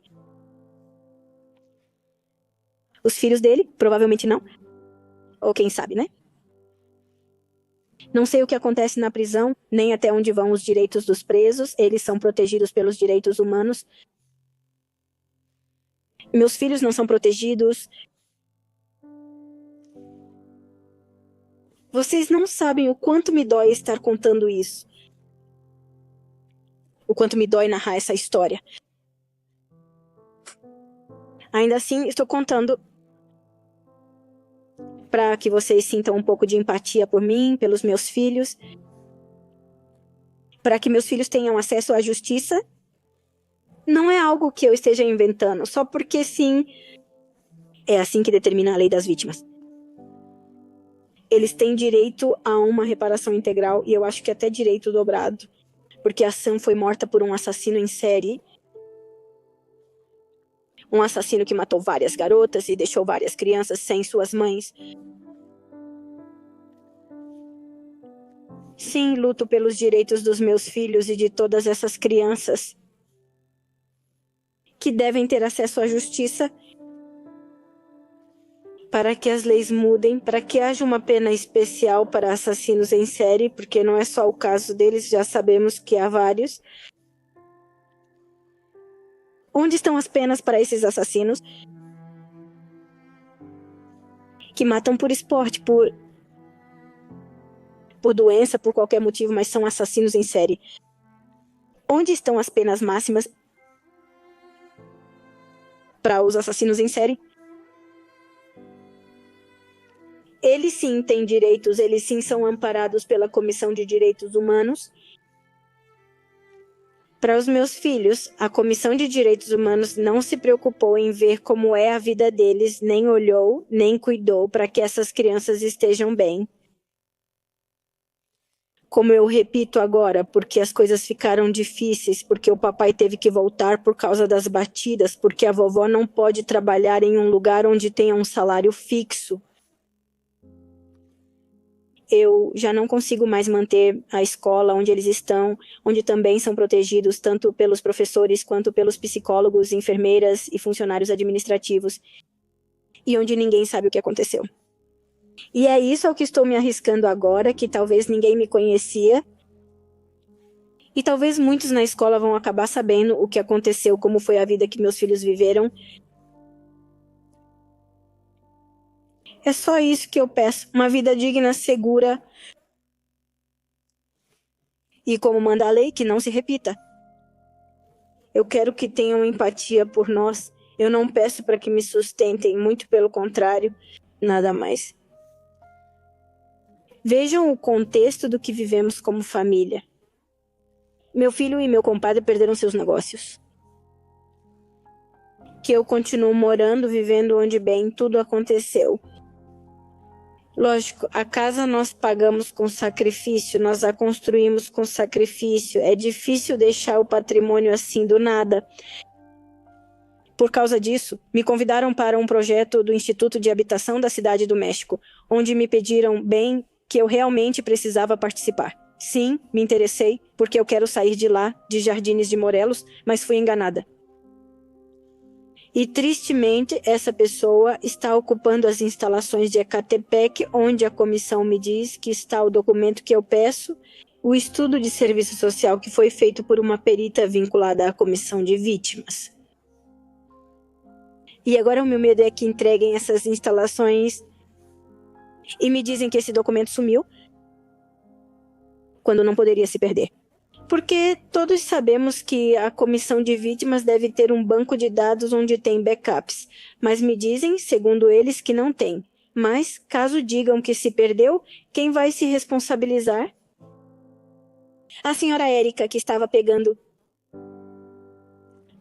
Os filhos dele, provavelmente não. Ou quem sabe, né? Não sei o que acontece na prisão, nem até onde vão os direitos dos presos. Eles são protegidos pelos direitos humanos. Meus filhos não são protegidos. Vocês não sabem o quanto me dói estar contando isso. O quanto me dói narrar essa história. Ainda assim, estou contando para que vocês sintam um pouco de empatia por mim, pelos meus filhos, para que meus filhos tenham acesso à justiça. Não é algo que eu esteja inventando, só porque sim, é assim que determina a lei das vítimas. Eles têm direito a uma reparação integral e eu acho que até direito dobrado, porque a Sam foi morta por um assassino em série. Um assassino que matou várias garotas e deixou várias crianças sem suas mães. Sim, luto pelos direitos dos meus filhos e de todas essas crianças que devem ter acesso à justiça para que as leis mudem, para que haja uma pena especial para assassinos em série, porque não é só o caso deles, já sabemos que há vários. Onde estão as penas para esses assassinos que matam por esporte, por doença, por qualquer motivo, mas são assassinos em série? Onde estão as penas máximas para os assassinos em série? Eles sim têm direitos, eles sim são amparados pela Comissão de Direitos Humanos. Para os meus filhos, a Comissão de Direitos Humanos não se preocupou em ver como é a vida deles, nem olhou, nem cuidou para que essas crianças estejam bem. Como eu repito agora, porque as coisas ficaram difíceis, porque o papai teve que voltar por causa das batidas, porque a vovó não pode trabalhar em um lugar onde tenha um salário fixo. Eu já não consigo mais manter a escola onde eles estão, onde também são protegidos tanto pelos professores quanto pelos psicólogos, enfermeiras e funcionários administrativos, e onde ninguém sabe o que aconteceu. E é isso ao que estou me arriscando agora, que talvez ninguém me conhecia, e talvez muitos na escola vão acabar sabendo o que aconteceu, como foi a vida que meus filhos viveram. É só isso que eu peço, uma vida digna, segura e, como manda a lei, que não se repita. Eu quero que tenham empatia por nós. Eu não peço para que me sustentem, muito pelo contrário, nada mais. Vejam o contexto do que vivemos como família. Meu filho e meu compadre perderam seus negócios. Que eu continuo morando, vivendo onde bem tudo aconteceu. Lógico, a casa nós pagamos com sacrifício, nós a construímos com sacrifício. É difícil deixar o patrimônio assim do nada. Por causa disso, me convidaram para um projeto do Instituto de Habitação da Cidade do México, onde me pediram bem que eu realmente precisava participar. Sim, me interessei, porque eu quero sair de lá, de Jardines de Morelos, mas fui enganada. E, tristemente, essa pessoa está ocupando as instalações de Ecatepec, onde a comissão me diz que está o documento que eu peço, o estudo de serviço social que foi feito por uma perita vinculada à comissão de vítimas. E agora o meu medo é que entreguem essas instalações e me dizem que esse documento sumiu, quando não poderia se perder. Porque todos sabemos que a comissão de vítimas deve ter um banco de dados onde tem backups, mas me dizem, segundo eles, que não tem. Mas, caso digam que se perdeu, quem vai se responsabilizar? A senhora Érica, que estava pegando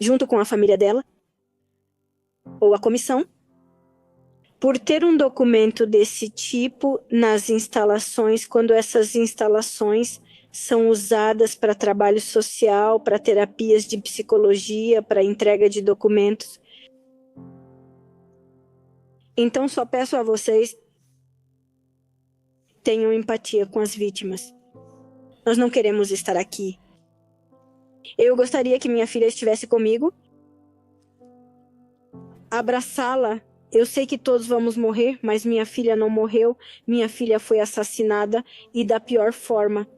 junto com a família dela? Ou a comissão? Por ter um documento desse tipo nas instalações, quando essas instalações são usadas para trabalho social, para terapias de psicologia, para entrega de documentos. Então, só peço a vocês, tenham empatia com as vítimas. Nós não queremos estar aqui. Eu gostaria que minha filha estivesse comigo, abraçá-la. Eu sei que todos vamos morrer, mas minha filha não morreu. Minha filha foi assassinada e da pior forma.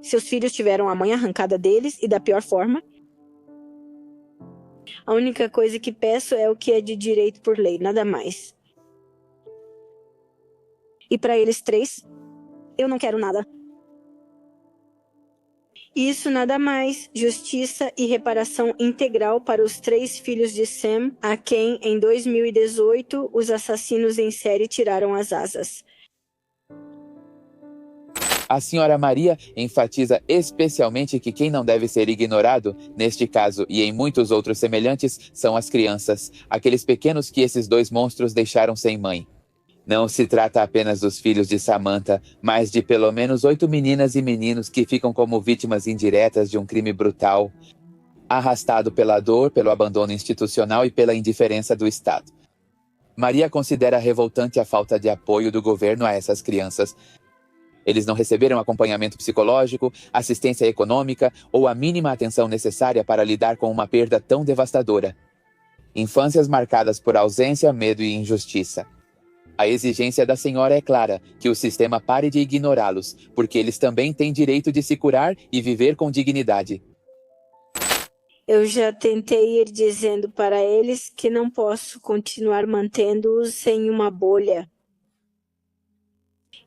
Seus filhos tiveram a mãe arrancada deles e da pior forma. A única coisa que peço é o que é de direito por lei, nada mais. E para eles três, eu não quero nada. Isso nada mais, justiça e reparação integral para os 3 filhos de Sam, a quem, em 2018, os assassinos em série tiraram as asas. A senhora Maria enfatiza especialmente que quem não deve ser ignorado, neste caso e em muitos outros semelhantes, são as crianças, aqueles pequenos que esses 2 monstros deixaram sem mãe. Não se trata apenas dos filhos de Samantha, mas de pelo menos 8 meninas e meninos que ficam como vítimas indiretas de um crime brutal, arrastado pela dor, pelo abandono institucional e pela indiferença do Estado. Maria considera revoltante a falta de apoio do governo a essas crianças. Eles não receberam acompanhamento psicológico, assistência econômica ou a mínima atenção necessária para lidar com uma perda tão devastadora. Infâncias marcadas por ausência, medo e injustiça. A exigência da senhora é clara, que o sistema pare de ignorá-los, porque eles também têm direito de se curar e viver com dignidade. Eu já tentei ir dizendo para eles que não posso continuar mantendo-os em uma bolha.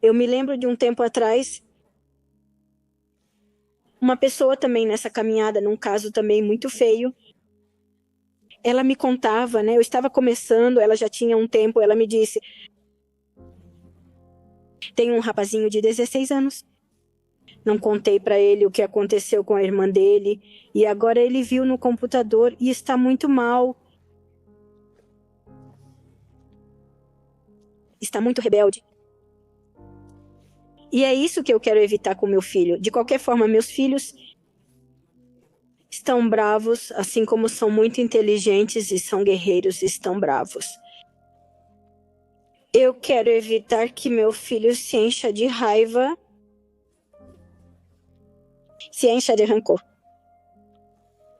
Eu me lembro de um tempo atrás, uma pessoa também nessa caminhada, num caso também muito feio, ela me contava, né? Eu estava começando, ela já tinha um tempo, ela me disse, tem um rapazinho de 16 anos. Não contei para ele o que aconteceu com a irmã dele, e agora ele viu no computador e está muito mal. Está muito rebelde. E é isso que eu quero evitar com meu filho. De qualquer forma, meus filhos estão bravos, assim como são muito inteligentes e são guerreiros e estão bravos. Eu quero evitar que meu filho se encha de raiva, se encha de rancor.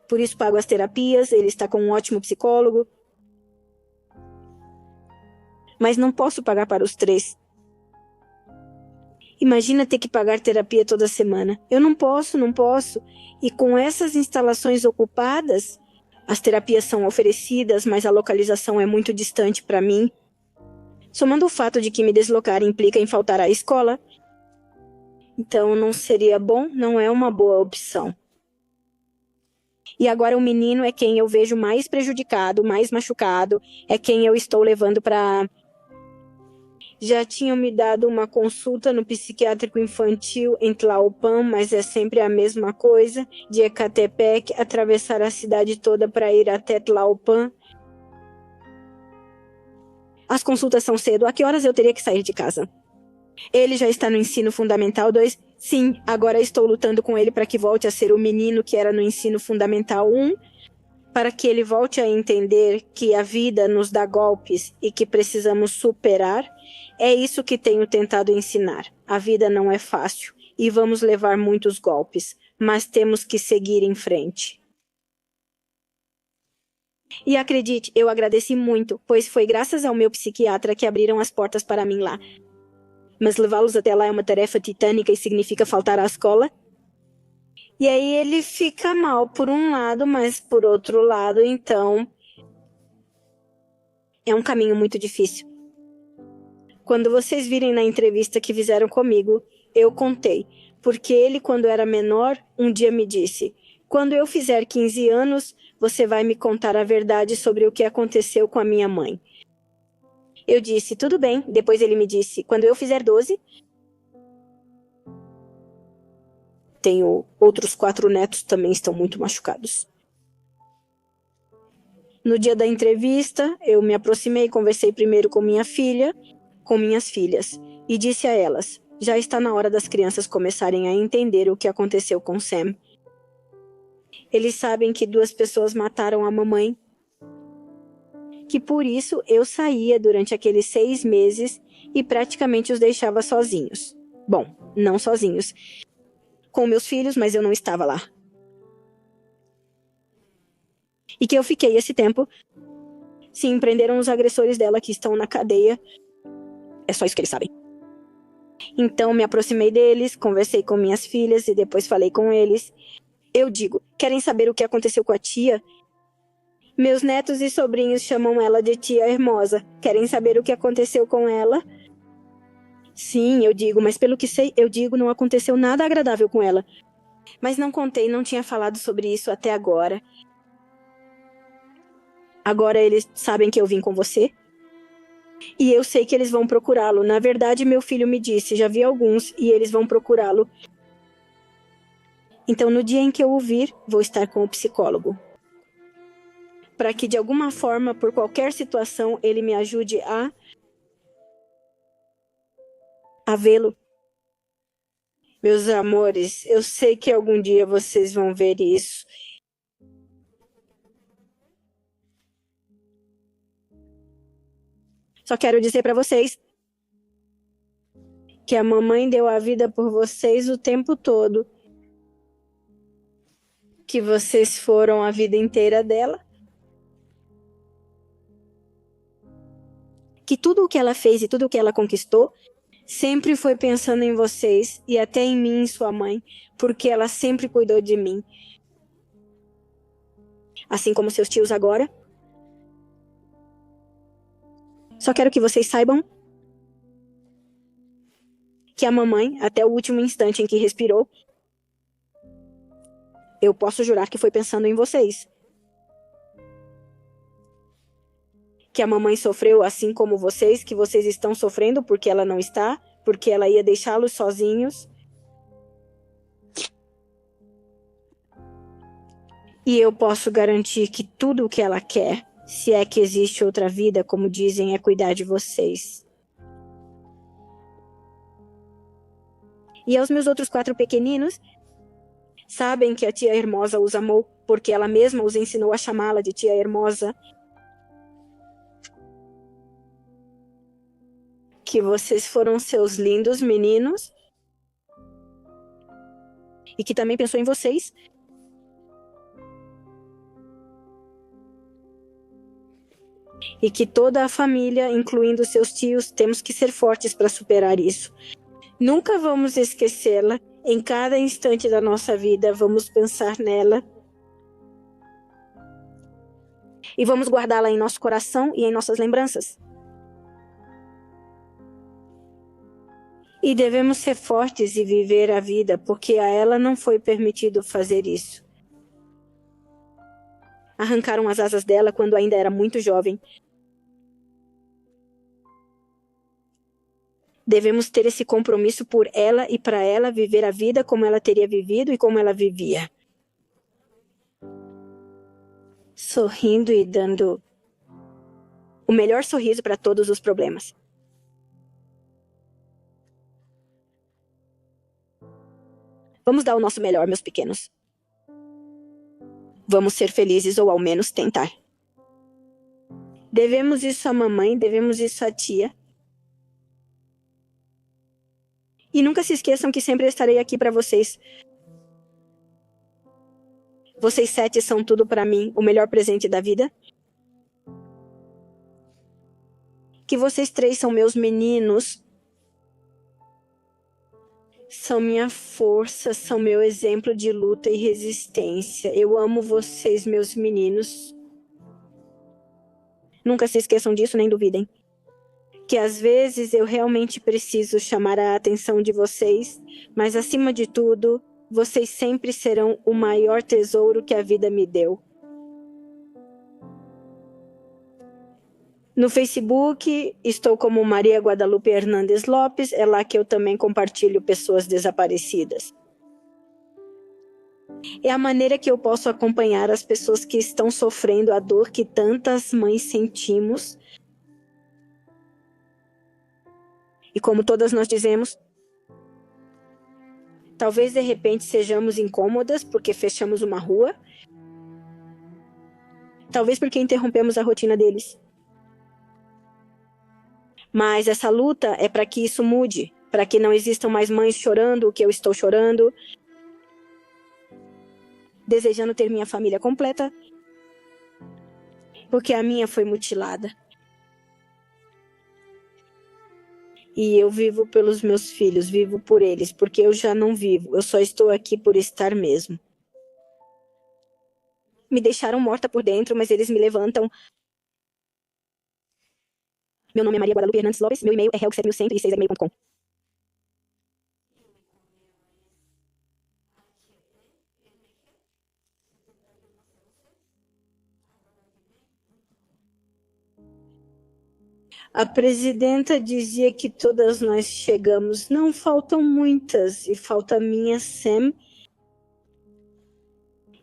Por isso pago as terapias, ele está com um ótimo psicólogo. Mas não posso pagar para os 3. Imagina ter que pagar terapia toda semana. Eu não posso. E com essas instalações ocupadas, as terapias são oferecidas, mas a localização é muito distante para mim. Somando o fato de que me deslocar implica em faltar à escola, então não seria bom, não é uma boa opção. E agora o menino é quem eu vejo mais prejudicado, mais machucado, é quem eu estou levando para... Já tinham me dado uma consulta no psiquiátrico infantil em Tlalpan, mas é sempre a mesma coisa, de Ecatepec, atravessar a cidade toda para ir até Tlalpan. As consultas são cedo. A que horas eu teria que sair de casa? Ele já está no ensino fundamental 2? Sim, agora estou lutando com ele para que volte a ser o menino que era no ensino fundamental 1. para que ele volte a entender que a vida nos dá golpes e que precisamos superar, é isso que tenho tentado ensinar. A vida não é fácil e vamos levar muitos golpes, mas temos que seguir em frente. E acredite, eu agradeci muito, pois foi graças ao meu psiquiatra que abriram as portas para mim lá. Mas levá-los até lá é uma tarefa titânica e significa faltar à escola. E aí ele fica mal por um lado, mas por outro lado, então, é um caminho muito difícil. Quando vocês virem na entrevista que fizeram comigo, eu contei, porque ele, quando era menor, um dia me disse: quando eu fizer 15 anos, você vai me contar a verdade sobre o que aconteceu com a minha mãe. Eu disse, tudo bem. Depois ele me disse, quando eu fizer 12... Tenho outros 4 netos, também estão muito machucados. No dia da entrevista, eu me aproximei e conversei primeiro com minha filha, com minhas filhas, e disse a elas, já está na hora das crianças começarem a entender o que aconteceu com Sam. Eles sabem que 2 pessoas mataram a mamãe, que por isso eu saía durante aqueles 6 meses e praticamente os deixava sozinhos. Bom, não sozinhos, com meus filhos, mas eu não estava lá. E que eu fiquei esse tempo. Sim, prenderam os agressores dela que estão na cadeia. É só isso que eles sabem. Então me aproximei deles, conversei com minhas filhas e depois falei com eles. Eu digo, querem saber o que aconteceu com a tia? Meus netos e sobrinhos chamam ela de tia Hermosa. Querem saber o que aconteceu com ela? Sim, eu digo, mas pelo que sei, eu digo, não aconteceu nada agradável com ela. Mas não contei, não tinha falado sobre isso até agora. Agora eles sabem que eu vim com você? E eu sei que eles vão procurá-lo. Na verdade, meu filho me disse, já vi alguns, e eles vão procurá-lo. Então, no dia em que eu o vir, vou estar com o psicólogo. Para que, de alguma forma, por qualquer situação, ele me ajude a vê-lo. Meus amores, eu sei que algum dia vocês vão ver isso. Só quero dizer para vocês que a mamãe deu a vida por vocês o tempo todo. Que vocês foram a vida inteira dela. Que tudo o que ela fez e tudo o que ela conquistou sempre foi pensando em vocês e até em mim, sua mãe, porque ela sempre cuidou de mim. Assim como seus tios agora. Só quero que vocês saibam que a mamãe, até o último instante em que respirou, eu posso jurar que foi pensando em vocês. Que a mamãe sofreu assim como vocês, que vocês estão sofrendo porque ela não está, porque ela ia deixá-los sozinhos. E eu posso garantir que tudo o que ela quer, se é que existe outra vida, como dizem, é cuidar de vocês. E aos meus outros 4 pequeninos, sabem que a tia Hermosa os amou, porque ela mesma os ensinou a chamá-la de tia Hermosa. Que vocês foram seus lindos meninos. E que também pensou em vocês. E que toda a família, incluindo seus tios, temos que ser fortes para superar isso. Nunca vamos esquecê-la. Em cada instante da nossa vida, vamos pensar nela. E vamos guardá-la em nosso coração e em nossas lembranças. E devemos ser fortes e viver a vida, porque a ela não foi permitido fazer isso. Arrancaram as asas dela quando ainda era muito jovem. Devemos ter esse compromisso por ela e para ela viver a vida como ela teria vivido e como ela vivia. Sorrindo e dando o melhor sorriso para todos os problemas. Vamos dar o nosso melhor, meus pequenos. Vamos ser felizes ou ao menos tentar. Devemos isso à mamãe, devemos isso à tia. E nunca se esqueçam que sempre estarei aqui para vocês. Vocês 7 são tudo para mim, o melhor presente da vida. Que vocês 3 são meus meninos. São minha força, são meu exemplo de luta e resistência. Eu amo vocês, meus meninos. Nunca se esqueçam disso, nem duvidem. Que às vezes eu realmente preciso chamar a atenção de vocês, mas acima de tudo, vocês sempre serão o maior tesouro que a vida me deu. No Facebook, estou como Maria Guadalupe Hernandes Lopes, é lá que eu também compartilho pessoas desaparecidas. É a maneira que eu posso acompanhar as pessoas que estão sofrendo a dor que tantas mães sentimos. E como todas nós dizemos, talvez de repente sejamos incômodas porque fechamos uma rua, talvez porque interrompemos a rotina deles. Mas essa luta é para que isso mude, para que não existam mais mães chorando o que eu estou chorando, desejando ter minha família completa, porque a minha foi mutilada. E eu vivo pelos meus filhos, vivo por eles, porque eu já não vivo, eu só estou aqui por estar mesmo. Me deixaram morta por dentro, mas eles me levantam. Meu nome é Maria Guadalupe Hernandes Lopes, meu e-mail é helg7106@gmail.com. A presidenta dizia que todas nós chegamos. Não, faltam muitas. E falta a minha Sam.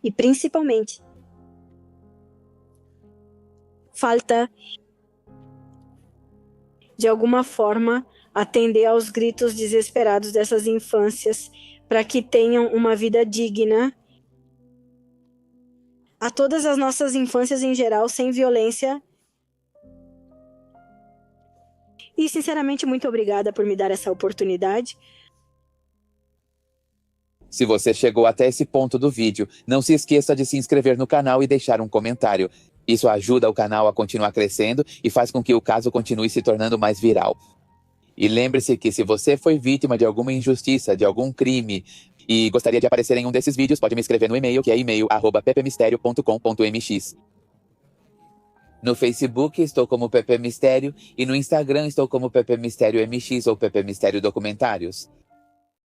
E principalmente, falta, de alguma forma, atender aos gritos desesperados dessas infâncias para que tenham uma vida digna. A todas as nossas infâncias em geral, sem violência. E, sinceramente, muito obrigada por me dar essa oportunidade. Se você chegou até esse ponto do vídeo, não se esqueça de se inscrever no canal e deixar um comentário. Isso ajuda o canal a continuar crescendo e faz com que o caso continue se tornando mais viral. E lembre-se que se você foi vítima de alguma injustiça, de algum crime, e gostaria de aparecer em um desses vídeos, pode me escrever no e-mail, que é e-mail@ppmistério.com.mx. No Facebook estou como Pepe Mistério e no Instagram estou como Pepe Mistério MX ou Pepe Mistério Documentários.